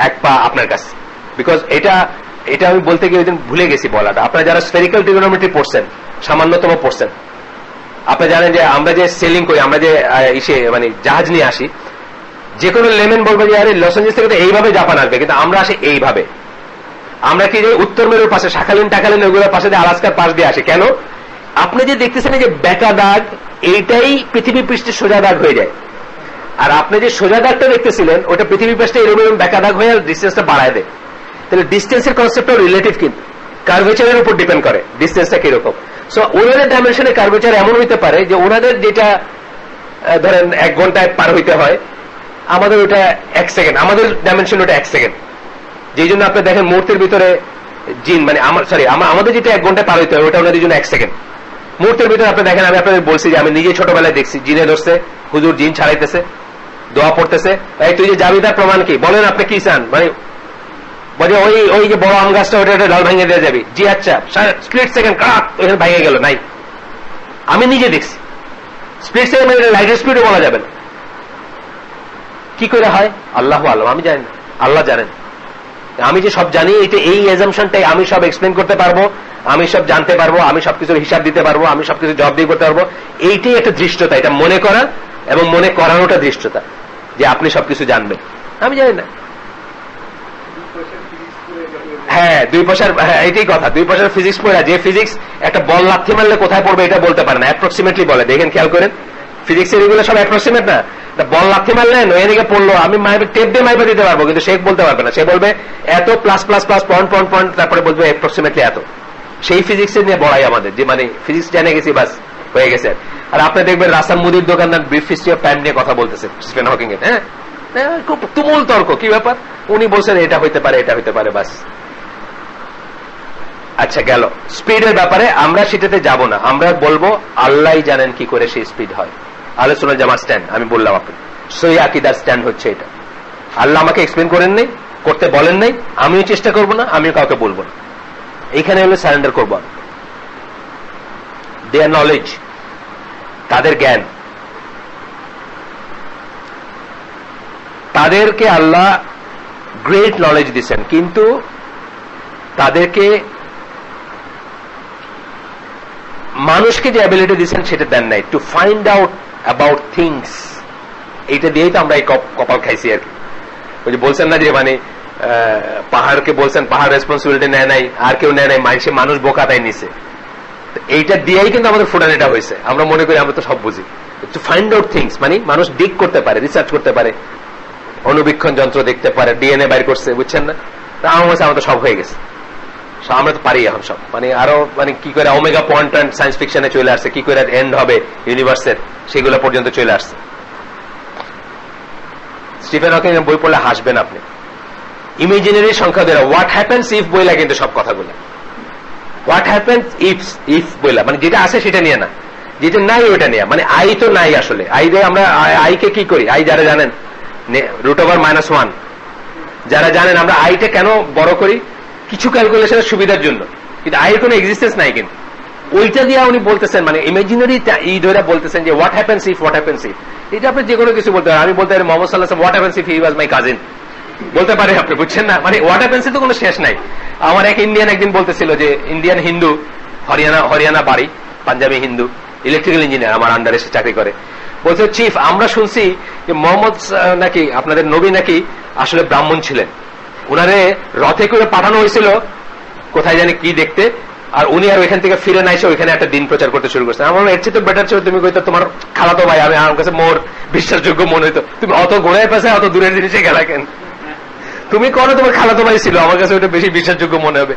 এক পা আপনার কাছে। বিকজ এটা আমি বলতে গিয়ে ভুলে গেছি বলাটা। আপনারা যারা স্ফেরিক্যাল ট্রিগোনোমেট্রি পড়ছেন, সামান্যতম পড়ছেন, আপনি জানেন যে আমরা যে সেলিং করি, আমরা যে মানে জাহাজ নিয়ে আসি, যে কোনো লেমেন বলবে যে আরে লস এঞ্জেলস থেকে তো এইভাবে জাপান আসবে, কিন্তু আমরা আসি এইভাবে। আমরা কি যে উত্তর মেরুর পাশে শাখালিন টাকালিন ওইগুলোর পাশে দিয়ে আলাস্কার পাশ দিয়ে আসি কেন? আপনি যে দেখতেছেন যে বেকা দাগ, এইটাই পৃথিবী পৃষ্ঠে সোজা দাগ হয়ে যায়। আর আপনি যে সোজা দাগটা দেখতেছিলেন ওটা পৃথিবী পৃষ্ঠে এরকম বেকা দাগ হয়ে ডিস্টেন্সটা বাড়ায় দেয়। তাহলে ডিস্টেন্সের কনসেপ্টটাও রিলেটিভ, কিন্তু কার্ভেচারের উপর ডিপেন্ড করে ডিস্টেন্সটা কিরকম। সো ওনাদের ডাইমেনশনে কার্ভেচার এমন হইতে পারে যে ওনাদের যেটা ধরেন 1 ঘন্টায় পার হইতে হয়, আমাদের ওটা 1 সেকেন্ড, আমাদের ডাইমেনশন ওটা 1 সেকেন্ড। যেই জন্য আপনি দেখেন মুহূর্তের ভিতরে জিন মানে আমাদের যেটা 1 ঘন্টায় পার হইতে হয় ওটা ওনাদের জন্য 1 সেকেন্ড। মুহূর্তের ভিতরে আপনি দেখেন, আমি আপনাদের বলছি যে আমি নিজে ছোটবেলায় দেখছি জিনে ধরছে, হুজুর জিন ছাড়াইতেছে, দোয়া পড়তেছে, এই তুই যে যাবি তার প্রমাণ কি, বলেন আপনি কি চান, মানে বলে ওই যে বড় আম গাছটা ওটা ডাল ভেঙে দেওয়া যাবে, জি আচ্ছা, স্প্লিট সেকেন্ড কাট ওইখানে ভেঙে গেল, নাই। আমি নিজে দেখছি স্প্লিট সেকেন্ড, মানে লাইটের স্পিডও বলা যাবে না। কি করে হয় আল্লাহু আলাম, আমি জানি না, আল্লাহ জানেন। আমি যে সব জানি এটা এই এজাম্পশনটাই, আমি সব এক্সপ্লেন করতে পারবো, আমি সব জানতে পারবো, আমি সবকিছুর হিসাব দিতে পারবো, আমি সবকিছু জবাব দিয়ে করতে পারবো, এইটাই একটা দৃষ্টতা। এটা মনে করা এবং মনে করানোটা দৃষ্টতা, যে আপনি সবকিছু জানবেন। আমি জানি না। হ্যাঁ, 2 পয়সার, হ্যাঁ এটাই কথা, 2 পয়সার ফিজিক্স পড়া, যে ফিজিক্স একটা বল লাথি মারলে কোথায় পড়বে এটা বলতে পারে না, অ্যাপ্রক্সিমেটলি বলে। দেখেন খেয়াল করেন, ফিজিক্সের এগুলো সব অ্যাপ্রক্সিমেট না। বল লাথি মারলেন ওই দিকে পড়লো, আমি টেপ দিয়ে মাইপে দিতে পারবো, কিন্তু সে বলতে পারবে না। সে বলবে এত প্লাস প্লাস প্লাস পয়েন্ট, তারপরে বলবে অ্যাপ্রক্সিমেটলি এত। সেই ফিজিক্সের নিয়ে বড়াই আমাদের, যে মানে ফিজিক্স জেনে গেছি বাস হয়ে গেছে। আর আপনি দেখবেন রাস্তার মুদির দোকানদার ব্রিফ হিস্ট্রি অফ টাইম নিয়ে কথা বলতেছেন স্টিফেন হকিং এর, হ্যাঁ খুব তুমুল তর্ক, কি ব্যাপার, উনি বলছেন এটা হইতে পারে, এটা হইতে পারে, বাস। আচ্ছা গেল স্পিডের ব্যাপারে, আমরা সেটাতে যাব না। আমরা বলবো আল্লাহই জানেন কি করে সেই স্পিড হয়। আলোচনা জামার স্ট্যান্ড আমি বললাম, আপনি সই আকীদার স্ট্যান্ড হচ্ছে এটা। আল্লাহ আমাকে এক্সপ্লেন করেন নাই, করতে বলেন নাই, আমিও চেষ্টা করব না, আমিও কাউকে বলবো না। এইখানে হলো সারেন্ডার করবো। দেয়ার নলেজ, তাদের জ্ঞান, তাদেরকে আল্লাহ গ্রেট নলেজ দিচ্ছেন, কিন্তু তাদেরকে মানুষকে যে অ্যাবিলিটি দিচ্ছেন সেটা দেন নাই, to find out about things. এইটা দিয়েই তো আমরা এই কপাল খাইছি আর কি। ওই যে বলছেন না যে মানে পাহাড়কে বলছেন পাহাড় রেসপন্সিবিলিটি নেয় নাই, আর কেউ নেয় নাই, মানুষ বোকা তাই নিছে। এইটা দিয়েই কিন্তু আমাদের ফুটানিটা হয়েছে। আমরা মনে করি আমরা তো সব বুঝি। টু ফাইন্ড আউট থিংস মানে মানুষ ডিগ করতে পারে, রিসার্চ করতে পারে, অনুবীক্ষণ যন্ত্র দেখতে পারে, ডিএনএ বাইর করছে, বুঝছেন না, আমার কাছে আমার তো সব হয়ে গেছে, আমরা তো পারি এখন সব, মানে আরো মানে কি করে ওমেগা পয়েন্ট সায়েন্স ফিকশনে চলে আসছে, কি করে এন্ড হবে ইউনিভার্সের সেগুলো পর্যন্ত চলে আসছে। স্টিফেন হকিং বই পড়লে হাসবেন আপনি। ইমেজিনারি সংখ্যা ধরে হোয়াট হ্যাপেন্স ইফ বইলা কিন্তু সব কথাগুলো, হোয়াট হ্যাপেন্স ইফ বইলা মানে যেটা আছে সেটা নিয়ে না, যেটা নাই ওইটা নিয়ে, মানে আই তো নাই আসলে, আই দিয়ে আমরা আইকে কি করি, আই যারা জানেন √-1, যারা জানেন আমরা আইটা কেন বড় করি, কিছু ক্যালকুলেশনের সুবিধার জন্য, কিন্তু আইয়ের কোনো এক্সিস্টেন্স নাই। কিন্তু ওইটা দিয়ে উনি বলতেছেন মানে ইমাজিনারি ধরে বলতেছেন যে what happens if, what happens if, এটা আপনি যে কোনো কিছু বলতে পারেন। আমি বলতে পারি মোহাম্মদ সাল্লাল্লাহু আলাইহি ওয়াসাল্লাম what happens if he was my cousin, বলতে পারে আপনি, বুঝছেন না, মানে হোয়াট হ্যাপেন্স তো কোনো শেষ নাই। আমার এক ইন্ডিয়ান একদিন বলতেছিল যে ইন্ডিয়ান হিন্দু, হরিয়ানা বাড়ি, পাঞ্জাবি হিন্দু, ইলেকট্রিক্যাল ইঞ্জিনিয়ার, আমার আন্ডারে সে চাকরি করে, বলছে চিফ আমরা শুনছি যে মোহাম্মদ নাকি আপনাদের নবী নাকি আসলে ব্রাহ্মণ ছিলেন, উনারে রথে করে পাঠানো হয়েছিল কোথায় জানি কি দেখতে, আর উনি আর ওইখান থেকে ফিরে না এসে ওইখানে একটা দিন প্রচার করতে শুরু করছেন। আমার এর চেয়ে তো বেটার ছিল তুমি কইতো তোমার খালাতো ভাই, আমি আমার কাছে মোর বিশ্বাসযোগ্য মনে হইতো, তুমি অত গোড়ায় পাশে অত দূরের জিনিসে গেলা কেন, তুমি করো তোমার খালাতো ভাই ছিল, আমার কাছে ওইটা বেশি বিশ্বাসযোগ্য মনে হবে,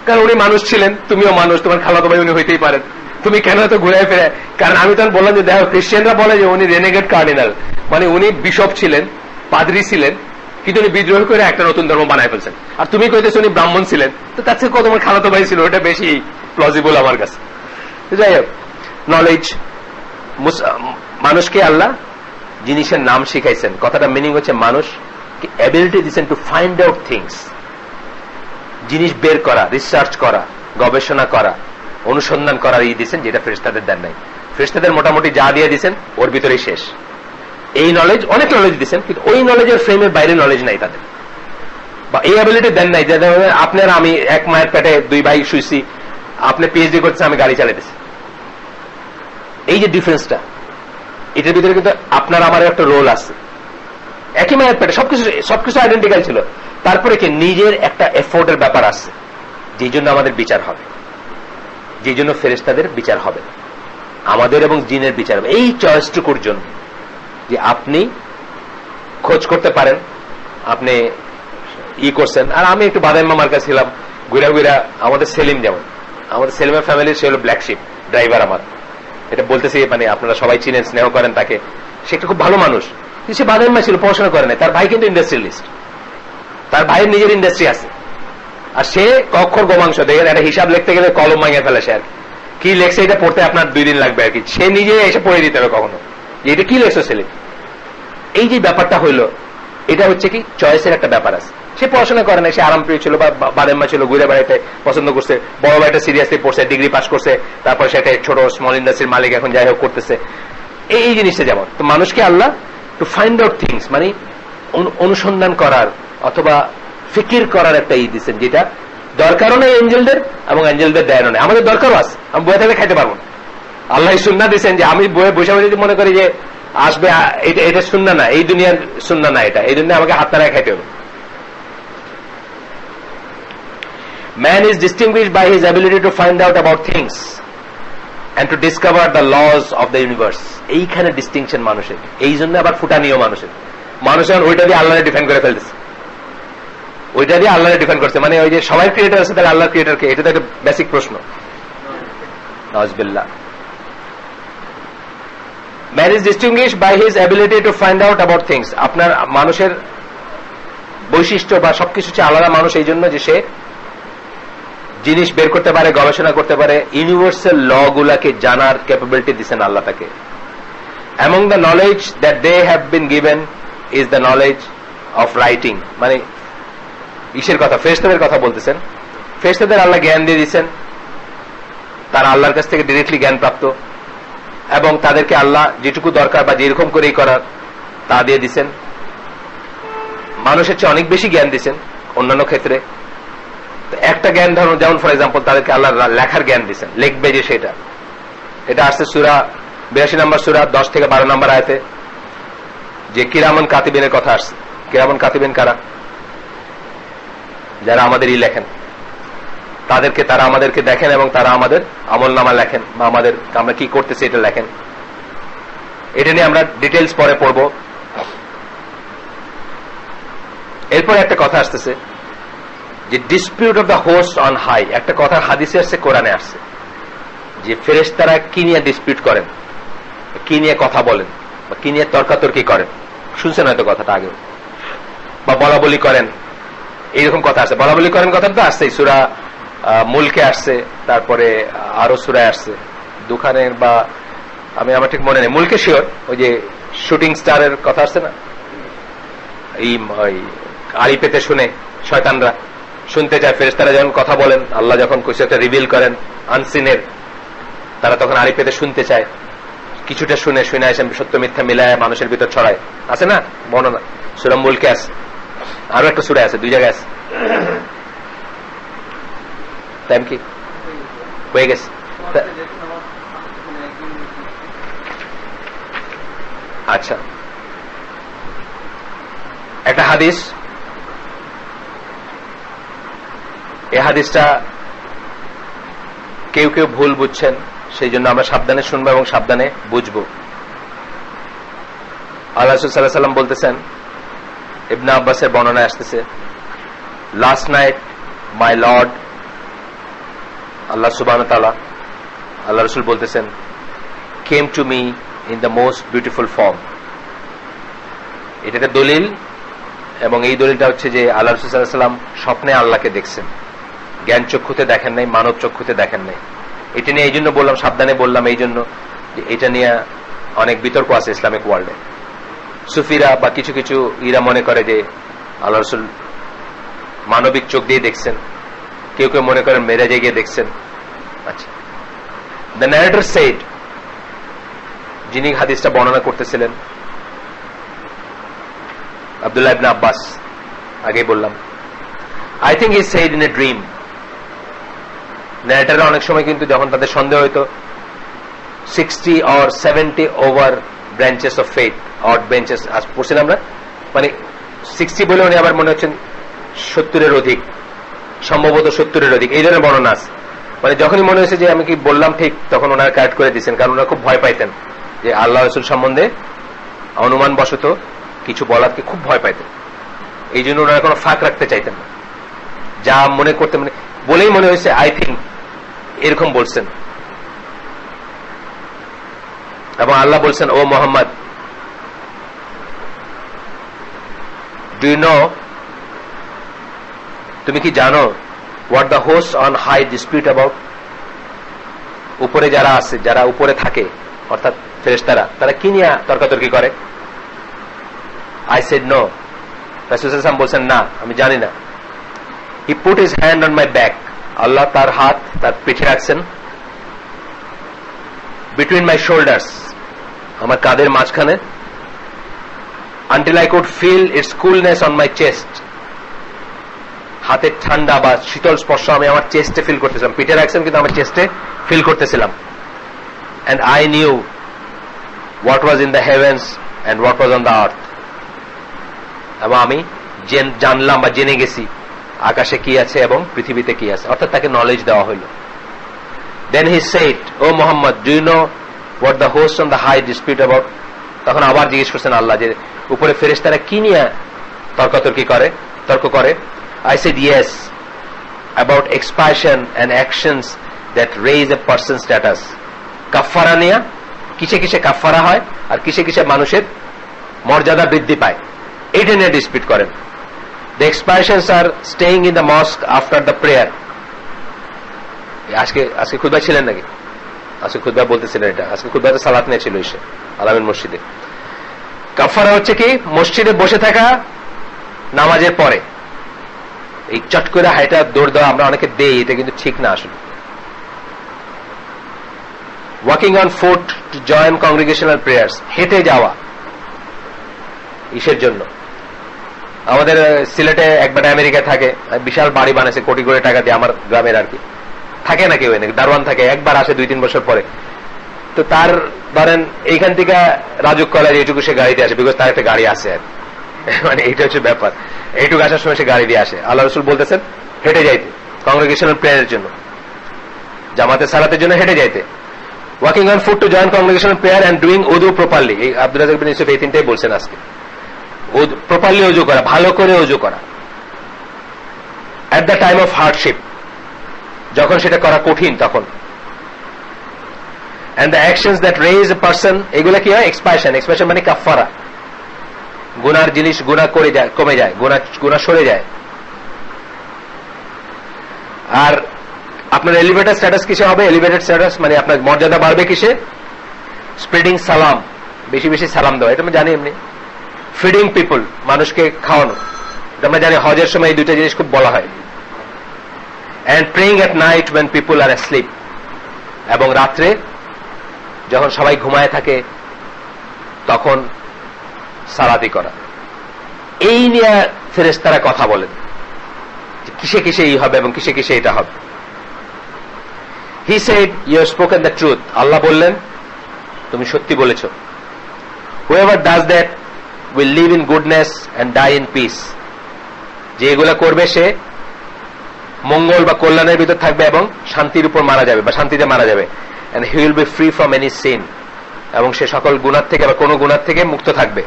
কারণ উনি মানুষ ছিলেন, তুমিও মানুষ, তোমার খালাতো ভাই উনি হইতেই পারেন, তুমি কেন এত ঘুরায় ফেরে। কারণ আমি তখন বললাম যে দেখো খ্রিস্টানরা বলে যে উনি রেনেগেড কার্ডিনাল, মানে উনি বিশপ ছিলেন, পাদ্রী ছিলেন, কিন্তু উনি বিদ্রোহ করে একটা নতুন ধর্ম বানায় ফেলছেন, আর তুমি কইতেছো উনি ব্রাহ্মণ ছিলেন, তো তার থেকে কত খালাতো ভাই ছিল, ওটা বেশি প্লজিবল আমার কাছে। যাই হোক, নলেজ, মানুষকে আল্লাহ জিনিসের নাম শিখাইছেন, কথাটা মিনিং হচ্ছে মানুষ অ্যাবিলিটি দিচ্ছেন টু ফাইন্ড আউট থিংস, জিনিস বের করা, রিসার্চ করা, গবেষণা করা, অনুসন্ধান করার দিচ্ছেন, যেটা ফেরেশতাদের দেন নাই। ফেরেশতাদের মোটামুটি যা দিয়ে দিচ্ছেন ওর ভিতরেই শেষ। এই নলেজ, অনেক নলেজ দিচ্ছেন, কিন্তু ওই নলেজের ফ্রেমের বাইরে নলেজ নাই তাদের, বা এই অ্যাবিলিটি দেন নাই। আপনার আমি এক মায়ের পেটে দুই ভাই শুইছি, আপনি পিএইচডি করছেন, আমি গাড়ি চালাইতেছি, এই যে ডিফারেন্সটা, এটার ভিতরে কিন্তু আপনার আমার একটা রোল আছে। একই মায়ের পেটে সবকিছু আইডেন্টিক্যাল ছিল, তারপরে কি নিজের একটা এফোর্টের ব্যাপার আছে, যেই জন্য আমাদের বিচার হবে, যেই জন্য ফেরেশতাদের বিচার হবে, আমাদের এবং জিনের বিচার হবে, এই চয়েসটুকুর জন্য যে আপনি খোঁজ করতে পারেন, আপনি করছেন। আর আমি একটু বাদাম মামার কাছে ছিলাম, ঘুরা ঘুরা আমাদের সেলিম, যেমন আমাদের সেলিমের ফ্যামিলির সে হলো ব্ল্যাক শিপ ড্রাইভার, আমার এটা বলতেছি, মানে আপনারা সবাই চিনেন, স্নেহ করেন তাকে, সে একটা খুব ভালো মানুষ, সে বাদাম মা ছিল, পড়াশোনা করে নাই, তার ভাই কিন্তু ইন্ডাস্ট্রিয়ালিস্ট, তার ভাইয়ের নিজের ইন্ডাস্ট্রি আছে, আর সে অক্ষর গোমাংস, দেখেন একটা হিসাব লিখতে গেলে কলম ভাঙে ফেলে, সে আর কি লেখছে এটা পড়তে আপনার 2 দিন লাগবে আর কি, সে নিজে এসে পড়ে দিতে হবে কখনো যে এটা কি লেখছো ছেলে। এই যে ব্যাপারটা হইলো, এটা হচ্ছে কি চয়েসের একটা ব্যাপার আছে। সে পড়াশোনা করে না, সে আরামপ্রিয় ছিল বা বাদেম্মা ছিল, ঘুরে বেড়াইতে পছন্দ করছে, বড় ভাইটা সিরিয়াসলি পড়ছে, ডিগ্রি পাস করছে, তারপর সে একটা ছোট স্মল ইন্ডাস্ট্রির মালিক এখন যাই হোক করতেছে। এই জিনিসটা যেমন, তো মানুষকে আল্লাহ টু ফাইন্ড আউট থিংস, মানে অনুসন্ধান করার অথবা ফিকির করার একটা দিচ্ছেন, যেটা দরকারও নেই এঞ্জেলদের, এবং এঞ্জেলদের দেয়ও নেই, আমাদের দরকারও আছে, আমি বয়ে থেকে খাইতে পারবো না। আল্লাহ সুন্নাহ দিচ্ছেন যে আমি বয়ে বসে বসে মনে করি যে আসবে, এটা সুন্নাহ না, এই দুনিয়ার সুন্নাহ না এটা, এই জন্য আমাকে হাত নাড়ায় খাইতে হবে। Man is distinguished by his ability to find out about things and to discover the laws of the universe. এইখানে ডিস্টিংশন মানুষের, এই জন্য আবার ফুটানিও মানুষের, মানুষের ওইটা দিয়ে আল্লাহরে ডিফাইন করে ফেলতেছে, ওইটা দিয়ে আল্লাহরে ডিফাইন করছে, মানে ওই যে সবাই ক্রিয়েটর আছে, তাহলে আল্লাহর ক্রিয়েটর কে, এটা তো একটা বেসিক প্রশ্ন। নাউজুবিল্লাহ। Man is distinguished by his ability to find out about things. আপনার মানুষের বৈশিষ্ট্য বা সবকিছু হচ্ছে আলাদা মানুষ এই জন্য যে সে জিনিস বের করতে পারে, গবেষণা করতে পারে, ইউনিভার্সাল ল গুলাকে জানার ক্যাপাবিলিটি দিচ্ছেন আল্লাহ তাকে। Among the knowledge that they have been given is the knowledge of writing, মানে ঈশ্বরের কথা, ফেরেশতাদের কথা বলতেছেন, ফেরেশতাদের আল্লাহ জ্ঞান দিয়ে দিচ্ছেন, তারা আল্লাহর কাছ থেকে ডিরেক্টলি জ্ঞান প্রাপ্ত, এবং তাদেরকে আল্লাহ যেটুকু দরকার বা যেরকম করেই করার তা দিয়ে দিচ্ছেন। মানুষের চেয়ে অনেক বেশি জ্ঞান দিচ্ছেন অন্যান্য ক্ষেত্রে। একটা জ্ঞান ধরুন, যেমন ফর এক্সাম্পল তাদেরকে আল্লাহ লেখার জ্ঞান দিচ্ছেন, লিখবে যে সেটা, এটা আসছে সূরা 82 নম্বর সূরা 10 থেকে 12 নম্বর আয়াতে, যে কিরামান কাতিবিনের কথা আসছে। কিরামান কাতিবিন কারা? যারা আমাদেরই লেখেন, তাদেরকে, তারা আমাদেরকে দেখেন এবং তারা আমাদের আমলনামা লেখেন, বা আমাদের আমরা কি করতেছি এটা লেখেন। এটা নিয়ে আমরা ডিটেলস পরে পড়ব। এরপর একটা কথা আসতেছে যে dispute of the host on high, একটা কথা হাদিসে আসছে, কোরআনে আসছে, যে ফেরেশতারা কি নিয়ে ডিসপিউট করেন, কি নিয়ে কথা বলেন, বা কি নিয়ে তর্কাতর্কি করেন। শুনছেন হয়তো কথাটা আগে, বা বলা বলি করেন, এইরকম কথা আছে। বলা বলি করেন কথাটা তো আসছেই, সূরা মুলকে আসছে, তারপরে আরো সূরায় আসছে, দুখানের বা আমি আমার ঠিক মনে নেই, মুলকে শিওর, ওই যে শুটিং স্টারের কথা আসছে না, এই আড়ি পেতে শুনে শয়তানরা শুনতে চায়, ফেরেশতারা যখন কথা বলেন, আল্লাহ যখন কিছু একটা রিভিল করেন আনসিনের, তারা তখন আড়ি পেতে শুনতে চায়, কিছুটা শুনে শুনে এসে সত্য মিথ্যা মিলায় মানুষের ভিতর ছড়ায়, আছে না বর্ণনা, সূরা মুলকে আছে, আরো একটা সূরা আছে, দুই জায়গায় আছে। টাইম কি হয়ে গেছে? আচ্ছা, একটা হাদিস, এই হাদিসটা কেউ কেউ ভুল বুঝছেন, সেই জন্য আমরা সাবধানে শুনবো এবং সাবধানে বুঝবো। আল্লাহ রাসূল সাল্লাল্লাহু আলাইহি ওয়াসাল্লাম বলতেছেন, ইবনে আব্বাসের বর্ণনায় আসতেছে, লাস্ট নাইট মাই লর্ড, আল্লাহ সুবহানাহু ওয়া তাআলা, আল্লাহ রাসূল বলতেছেন, came to me in the most beautiful form. এটাতে দলিল, এবং এই দলিলটা হচ্ছে যে আল্লাহ রাসূল সাল্লাল্লাহু আলাইহি ওয়াসাল্লাম স্বপ্নে আল্লাহকে দেখছেন, জ্ঞান চক্ষুতে দেখেন নাই, মানব চক্ষুতে দেখেন নাই। এটা নিয়ে এই জন্য বললাম, সাবধানে বললাম এই জন্য, এটা নিয়ে অনেক বিতর্ক আছে ইসলামিক ওয়ার্ল্ডে। সুফিরা বা কিছু কিছু ইরা মনে করে যে আল্লাহ রাসূল মানবিক চোখ দিয়ে দেখছেন, কেউ কেউ মনে করেন মেরাজে গিয়ে দেখছেন। আচ্ছা, দ্য ন্যারেটর সেড, যিনি হাদিসটা বর্ণনা করতেছিলেন আব্দুল্লাহ ইবনে আব্বাস, আগেই বললাম, I think he said in a dream. ন্যারেটররা অনেক সময় কিন্তু যখন তাদের সন্দেহ হইতো 60 or 70 over branches of faith, odd branches আজ পড়ছিলাম আমরা, মানে 60 বলে উনি আবার মনে হচ্ছেন 70-এর অধিক, সম্ভবত 70-এর অধিক, এই ধরনের বর্ণনা আছে। মানে যখনই মনে হয়েছে যে আমি কি বললাম ঠিক, তখন ওনারা কারেক্ট করে দিচ্ছেন, কারণ ওনারা খুব ভয় পাইতেন যে আল্লাহ রাসূল সম্বন্ধে অনুমান বশত কিছু বলারকে খুব ভয় পাইতেন, এই জন্য ওনারা কোনো ফাঁক রাখতে চাইতেন না, যা মনে করতে মানে বলেই মনে হয়েছে আই থিঙ্ক এরকম বলছেন। এবং আল্লাহ বলছেন, O Muhammad, do you know, তুমি কি জানো, what the host on high dispute about, উপরে যারা আছে, যারা উপরে থাকে অর্থাৎ ফেরেশতারা, তারা কি নিয়ে তর্কাতর্কি করে? আই সেড নো, রাসূল সাল্লাল্লাহু আলাইহি ওয়াসাল্লাম বলছেন, না, আমি জানি না। He put his hand on my back, Allah তার হাত তার পিঠে রাখছেন, বিটুইন মাই শোল্ডার্স, আমার কাঁধের মাঝখানে, until I could feel its coolness on my chest, হাতের ঠান্ডা বা শীতল স্পর্শ আমি আমার চেস্টে ফিল করতেছিলাম, পিঠে রাখছেন কিন্তু আমার চেস্টে ফিল করতেছিলাম। and I knew what was in the heavens and what was on the earth, এবং আমি জানলাম বা জেনে গেছি আকাশে কি আছে এবং পৃথিবীতে কি আছে, অর্থাৎ তাকে নলেজ দেওয়া হলো। Then he said, O Muhammad, do you know what the host on the high dispute about? তখন আবার জিজ্ঞেস করছেন আল্লাহ যে উপরে ফেরেশতারা কি নিয়ে তর্ক করে। I said yes, about expiation and actions that raise a person's status. কাফারা নিয়ে, কিসে কিসে কাফারা হয় আর কিসে কিসে মানুষের মর্যাদা বৃদ্ধি পায়, এটা নিয়ে ডিসপিউট করেন। The expiations are staying in the mosque after the prayer. আজকে খুতবা ছিলেন নাকি? আজকে খুতবা বলতেছিলেন এটা, আজকে খুতবাতে সালাত নিয়ে ছিল এসে আলামিন মসজিদে। কাফারা হচ্ছে কি, মসজিদে বসে থাকা নামাজের পরে এই চট করে হাইটা দৌড় দেওয়া আমরা অনেকে দেই, এটা কিন্তু ঠিক না আসলে। Walking on foot to join congregational prayers, হেঁটে যাওয়া ইসের জন্য। আমাদের সিলেটে একবার আমেরিকায় থাকে, বিশাল বাড়ি বানাইছে কোটি কোটি টাকা দিয়ে, আমার গ্রামের আর কি, থাকে না কেউ, এনে দারোয়ান থাকে, একবার আসে 2-3 বছর পরে। তো তার ধরেন এইখান থেকে রাজুক কলেজ এইটুকু সে গাড়িতে আসে, বিকজ তার একটা গাড়ি আছে আর মানে এইটা হচ্ছে ব্যাপার, এইটুকু আসার সময় সে গাড়ি দিয়ে আসে। আল্লাহ রাসূল বলতেছেন হেঁটে যাইতে, কংগ্রিগেশনাল প্রেয়ারের জন্য, জামাতে সালাতের জন্য হেঁটে যাইতে। Walking on foot to join congregational prayer and doing উযু প্রপারলি, এই আব্দুল রাজ্জাক বিন ইউসুফ এই তিনটাই বলছেন আজকে। প্রপারলি ওযু করা, ভালো করে ওযু করা। at the time of hardship, যখন সেটা করা কঠিন তখন। and the actions that raise a person, এগুলা কি হয়? expiation মানে কাফারা, গুনার জিনিস গুনাহ করে যায়, কমে যায়, গুনাহ সরে যায়। আর আপনার এলিভেটেড স্ট্যাটাস কিসে হবে? এলিভেটেড স্ট্যাটাস মানে আপনার মর্যাদা বাড়বে কিসে? স্প্রেডিং সালাম, বেশি বেশি সালাম দেওয়া, এটা আমরা জানি। এমনি ফিডিং পিপল, মানুষকে খাওয়ানো, এটা আমরা জানি। হজের সময় এই দুইটা জিনিস খুব বলা হয়। and praying at night when people are asleep, এবং রাত্রে যখন সবাই ঘুমায় থাকে তখন সালাতি করা। এই নিয়ে ফেরেশতারা কথা বলেন কিসে কিসে এই হবে এবং কিসে কিসে এটা হবে। he said you have spoken the truth, আল্লাহ বললেন তুমি সত্যি বলেছো। whoever does that will live in goodness and die in peace, যে এগুলা করবে সে মঙ্গল বা কল্যাণের ভিতর থাকবে এবং শান্তির উপর মারা যাবে বা শান্তিতে মারা যাবে। and he will be free from any sin, এবং সে সকল গুনাহ থেকে বা কোনো গুনাহ থেকে মুক্ত থাকবে।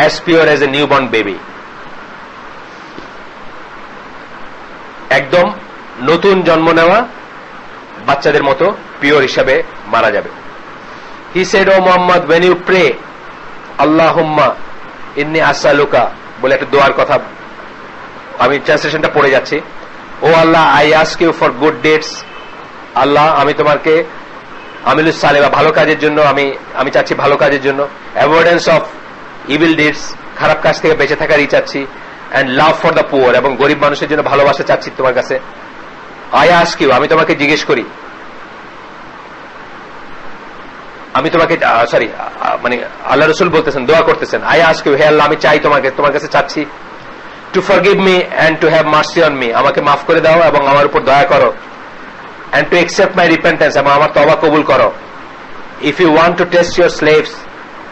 as pure as a newborn baby, একদম নতুন জন্ম নেওয়া বাচ্চাদের মতো পিওর হিসাবে মারা যাবে। he said o Muhammad when you pray Allahumma inni as'aluka, বলে একটা দোয়ার কথা, আমি ট্রান্সলেশনটা পড়ে যাচ্ছি। O Allah, I ask you for good deeds, Allah আমি তোমাকে আমিলুস সালেহ বা ভালো কাজের জন্য আমি চাচ্ছি ভালো কাজের জন্য। অ্যাভয়েডেন্স অফ ইভিল ডিডস, খারাপ কাজ থেকে বেঁচে থাকারই চাচ্ছি। And love for the poor, এবং গরিব মানুষের জন্য ভালোবাসা চাচ্ছি তোমার কাছে। আই আস্ক ইউ, আমি তোমাকে জিজ্ঞেস করি, আমি তোমাকে মানে আল্লাহ রসুল বলতেছেন, দোয়া করতেছেন, আই আস্ক ইউ, হে আল্লাহ আমি চাই তোমার কাছে চাচ্ছি, to forgive me and to have mercy on me, আমাকে মাফ করে দাও এবং আমার উপর দয়া করো। And to accept my repentance, এবং আমার তওবা কবুল করো। If you want to test your slaves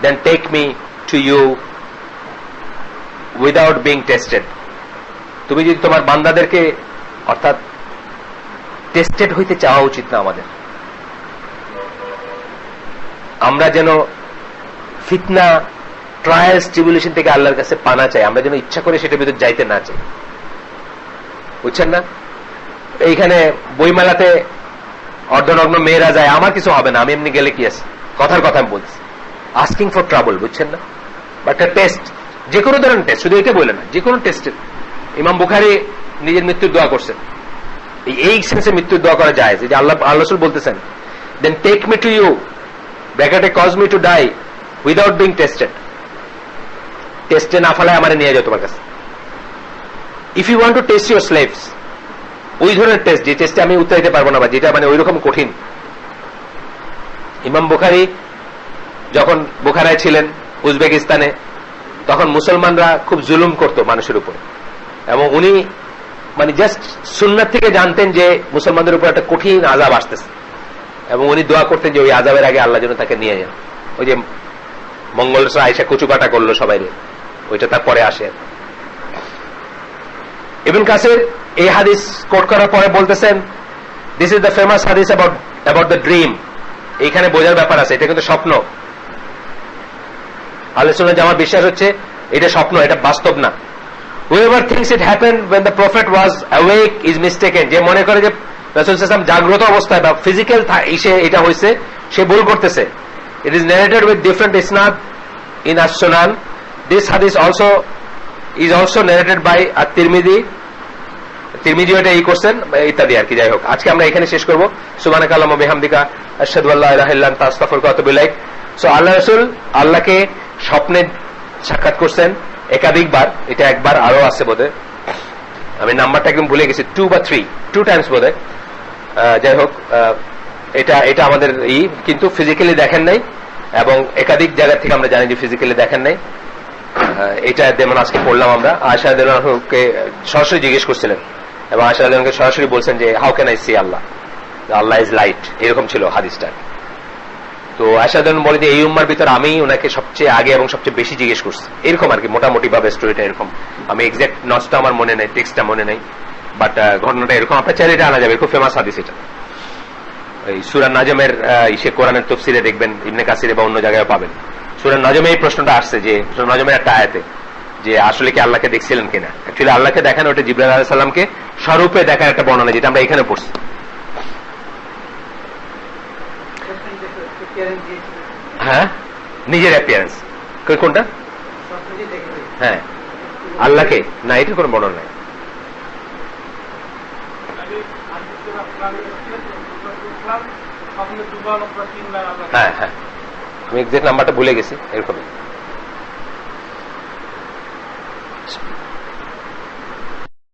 then take me to you without being tested, তুমি যদি তোমার বান্দাদেরকে, অর্থাৎ টেস্টেড হইতে চাওয়া উচিত না আমাদের। আমরা যেন ফিতনা, ট্রায়ালস, ট্রিবুলেশন থেকে আল্লাহর কাছে পানা চাই, আমরা যেন ইচ্ছা করে সেটার ভিতরে যাইতে না চাই, বুঝছেন না? এইখানে বইমেলাতে অর্ধনগ্ন মেয়েরা যায়, আমার কিছু হবে না, আমি এমনি গেলে কি আছে, কথার কথা আমি বলছি, আস্কিং ফর ট্রাবল, বুঝছেন না? বাট টেস্ট, যে কোনো ধরনের টেস্ট, শুধু এটা বলে না, যে কোনো টেস্টের। ইমাম বুখারী নিজের মৃত্যুর দোয়া করছেন, এই সেন্সে মৃত্যুর দোয়া করা যায় যে আল্লাহ রাসূল বলতেছেন, then take me to you ব্র্যাকেটে cause me to die without being tested, টেস্টে না ফেলায় আমারে নিয়ে যাও তোমার কাছে। If you want to test your slaves, ওই ধরনের টেস্ট যে টেস্টে আমি উত্তর দিতে পারবো না, বা যেটা মানে ওই রকম কঠিন। ইমাম বুখারী যখন বুখারায় ছিলেন উজবেকিস্তানে, তখন মুসলমানরা খুব জুলুম করত মানুষের উপর, এবং উনি মানে জাস্ট সুন্নাত থেকে জানতেন যে মুসলমানদের উপর একটা কঠিন আযাব আসতেছে, এবং উনি দোয়া করতেন যে ওই আযাবের আগে আল্লাহ যেন তাকে নিয়ে যান। ওই যে মঙ্গল আয়েশা কচুকাটা করলো সবাই, ওইটা তারপরে আসে। ইবনে কাসির এই হাদিস কোট করার পরে বলতেছেন, দিস ইজ দ্য ফেমাস হাদিস অ্যাবাউট দ্য ড্রিম। এইখানে বোঝার ব্যাপার আছে, এটা কিন্তু স্বপ্ন। আহলে সুন্নাহ জামাত বিশ্বাস হচ্ছে এটা স্বপ্ন, এটা বাস্তব না। whoever thinks it happened when the prophet was awake is mistaken, যে মনে করে যে রাসূল সাল্লাল্লাহু আলাইহি ওয়াসাল্লাম জাগ্রত অবস্থায় বা ফিজিক্যাল এটা হয়েছে, সে ভুল করতেছে। It is narrated with different isnad in as-Sunan. This hadith is also narrated by at-Tirmidhi. তিরমিজি এটা এই করছেন ইত্যাদি আর কি। যাই হোক, আজকে আমরা এখানে শেষ করব। সুবহানাকাল্লাহুম্মা বিহামদিকা আশহাদু আল্লা ইলাহা ইল্লা আনতা আস্তাগফিরুকা ওয়া আতুবু ইলাইক। সো আল্লাহ রাসূল আল্লাহকে স্বপ্নে সাক্ষাৎ করছেন একাধিকবার, এটা একবার, আরো আছে বোধহয়, আমি নাম্বারটা একদম ভুলে গেছি, 2 বা 3, 2 টাইমস বোধহয়। যাই হোক, এটা আমাদের কিন্তু ফিজিক্যালি দেখেন নাই, এবং একাধিক জায়গা থেকে আমরা জানি যে ফিজিক্যালি দেখেন নাই। এটা যেমন আজকে পড়লাম আমরা, আয়েশা রাদিয়াল্লাহু আনহাকে সরাসরি জিজ্ঞেস করছিলেন, এবং আয়েশা রাদিয়াল্লাহু আনহা সরাসরি বলছেন যে how can I see Allah, Allah is light, এরকম ছিল হাদিসটা। তো আয়েশা রাদিয়াল্লাহু বলে যে এই উম্মার ভিতর আমি ওনাকে সবচেয়ে আগে এবং সবচেয়ে বেশি জিজ্ঞেস করছি, এরকম আর কি মোটামুটি ভাবে স্টোরিটা এরকম। আমি এক্সাক্ট নসটা আমার মনে নেই, টেক্সটটা মনে নেই, বাট ঘটনাটা এরকম। আপনার চাইলে এটা আনা যাবে, খুব ফেমাস হাদিস এটা। এই সূরা নাজমের কোরআনের তাফসীরে দেখবেন, ইবনে কাসিরে বা অন্য জায়গায় পাবেন। সূরা নাজমে এই প্রশ্নটা আসছে, যে নাজমের একটা আয়াতে, যে আসলে কি আল্লাহকে দেখছিলেন কিনা। অ্যাকচুয়ালি আল্লাহকে দেখানো ওটা জিবরাইল আলাইহিস সালামকে স্বরূপে দেখার একটা বর্ণনা, যেটা আমরা এখানে পড়ছি। হ্যাঁ, নিজের অ্যাপিয়ারেন্স কোনটা? হ্যাঁ, আল্লাহকে না, এটার কোনো বর্ণনা নাই। হ্যাঁ হ্যাঁ, আমি এক্সাক্ট নাম্বারটা ভুলে গেছি, এরকমই।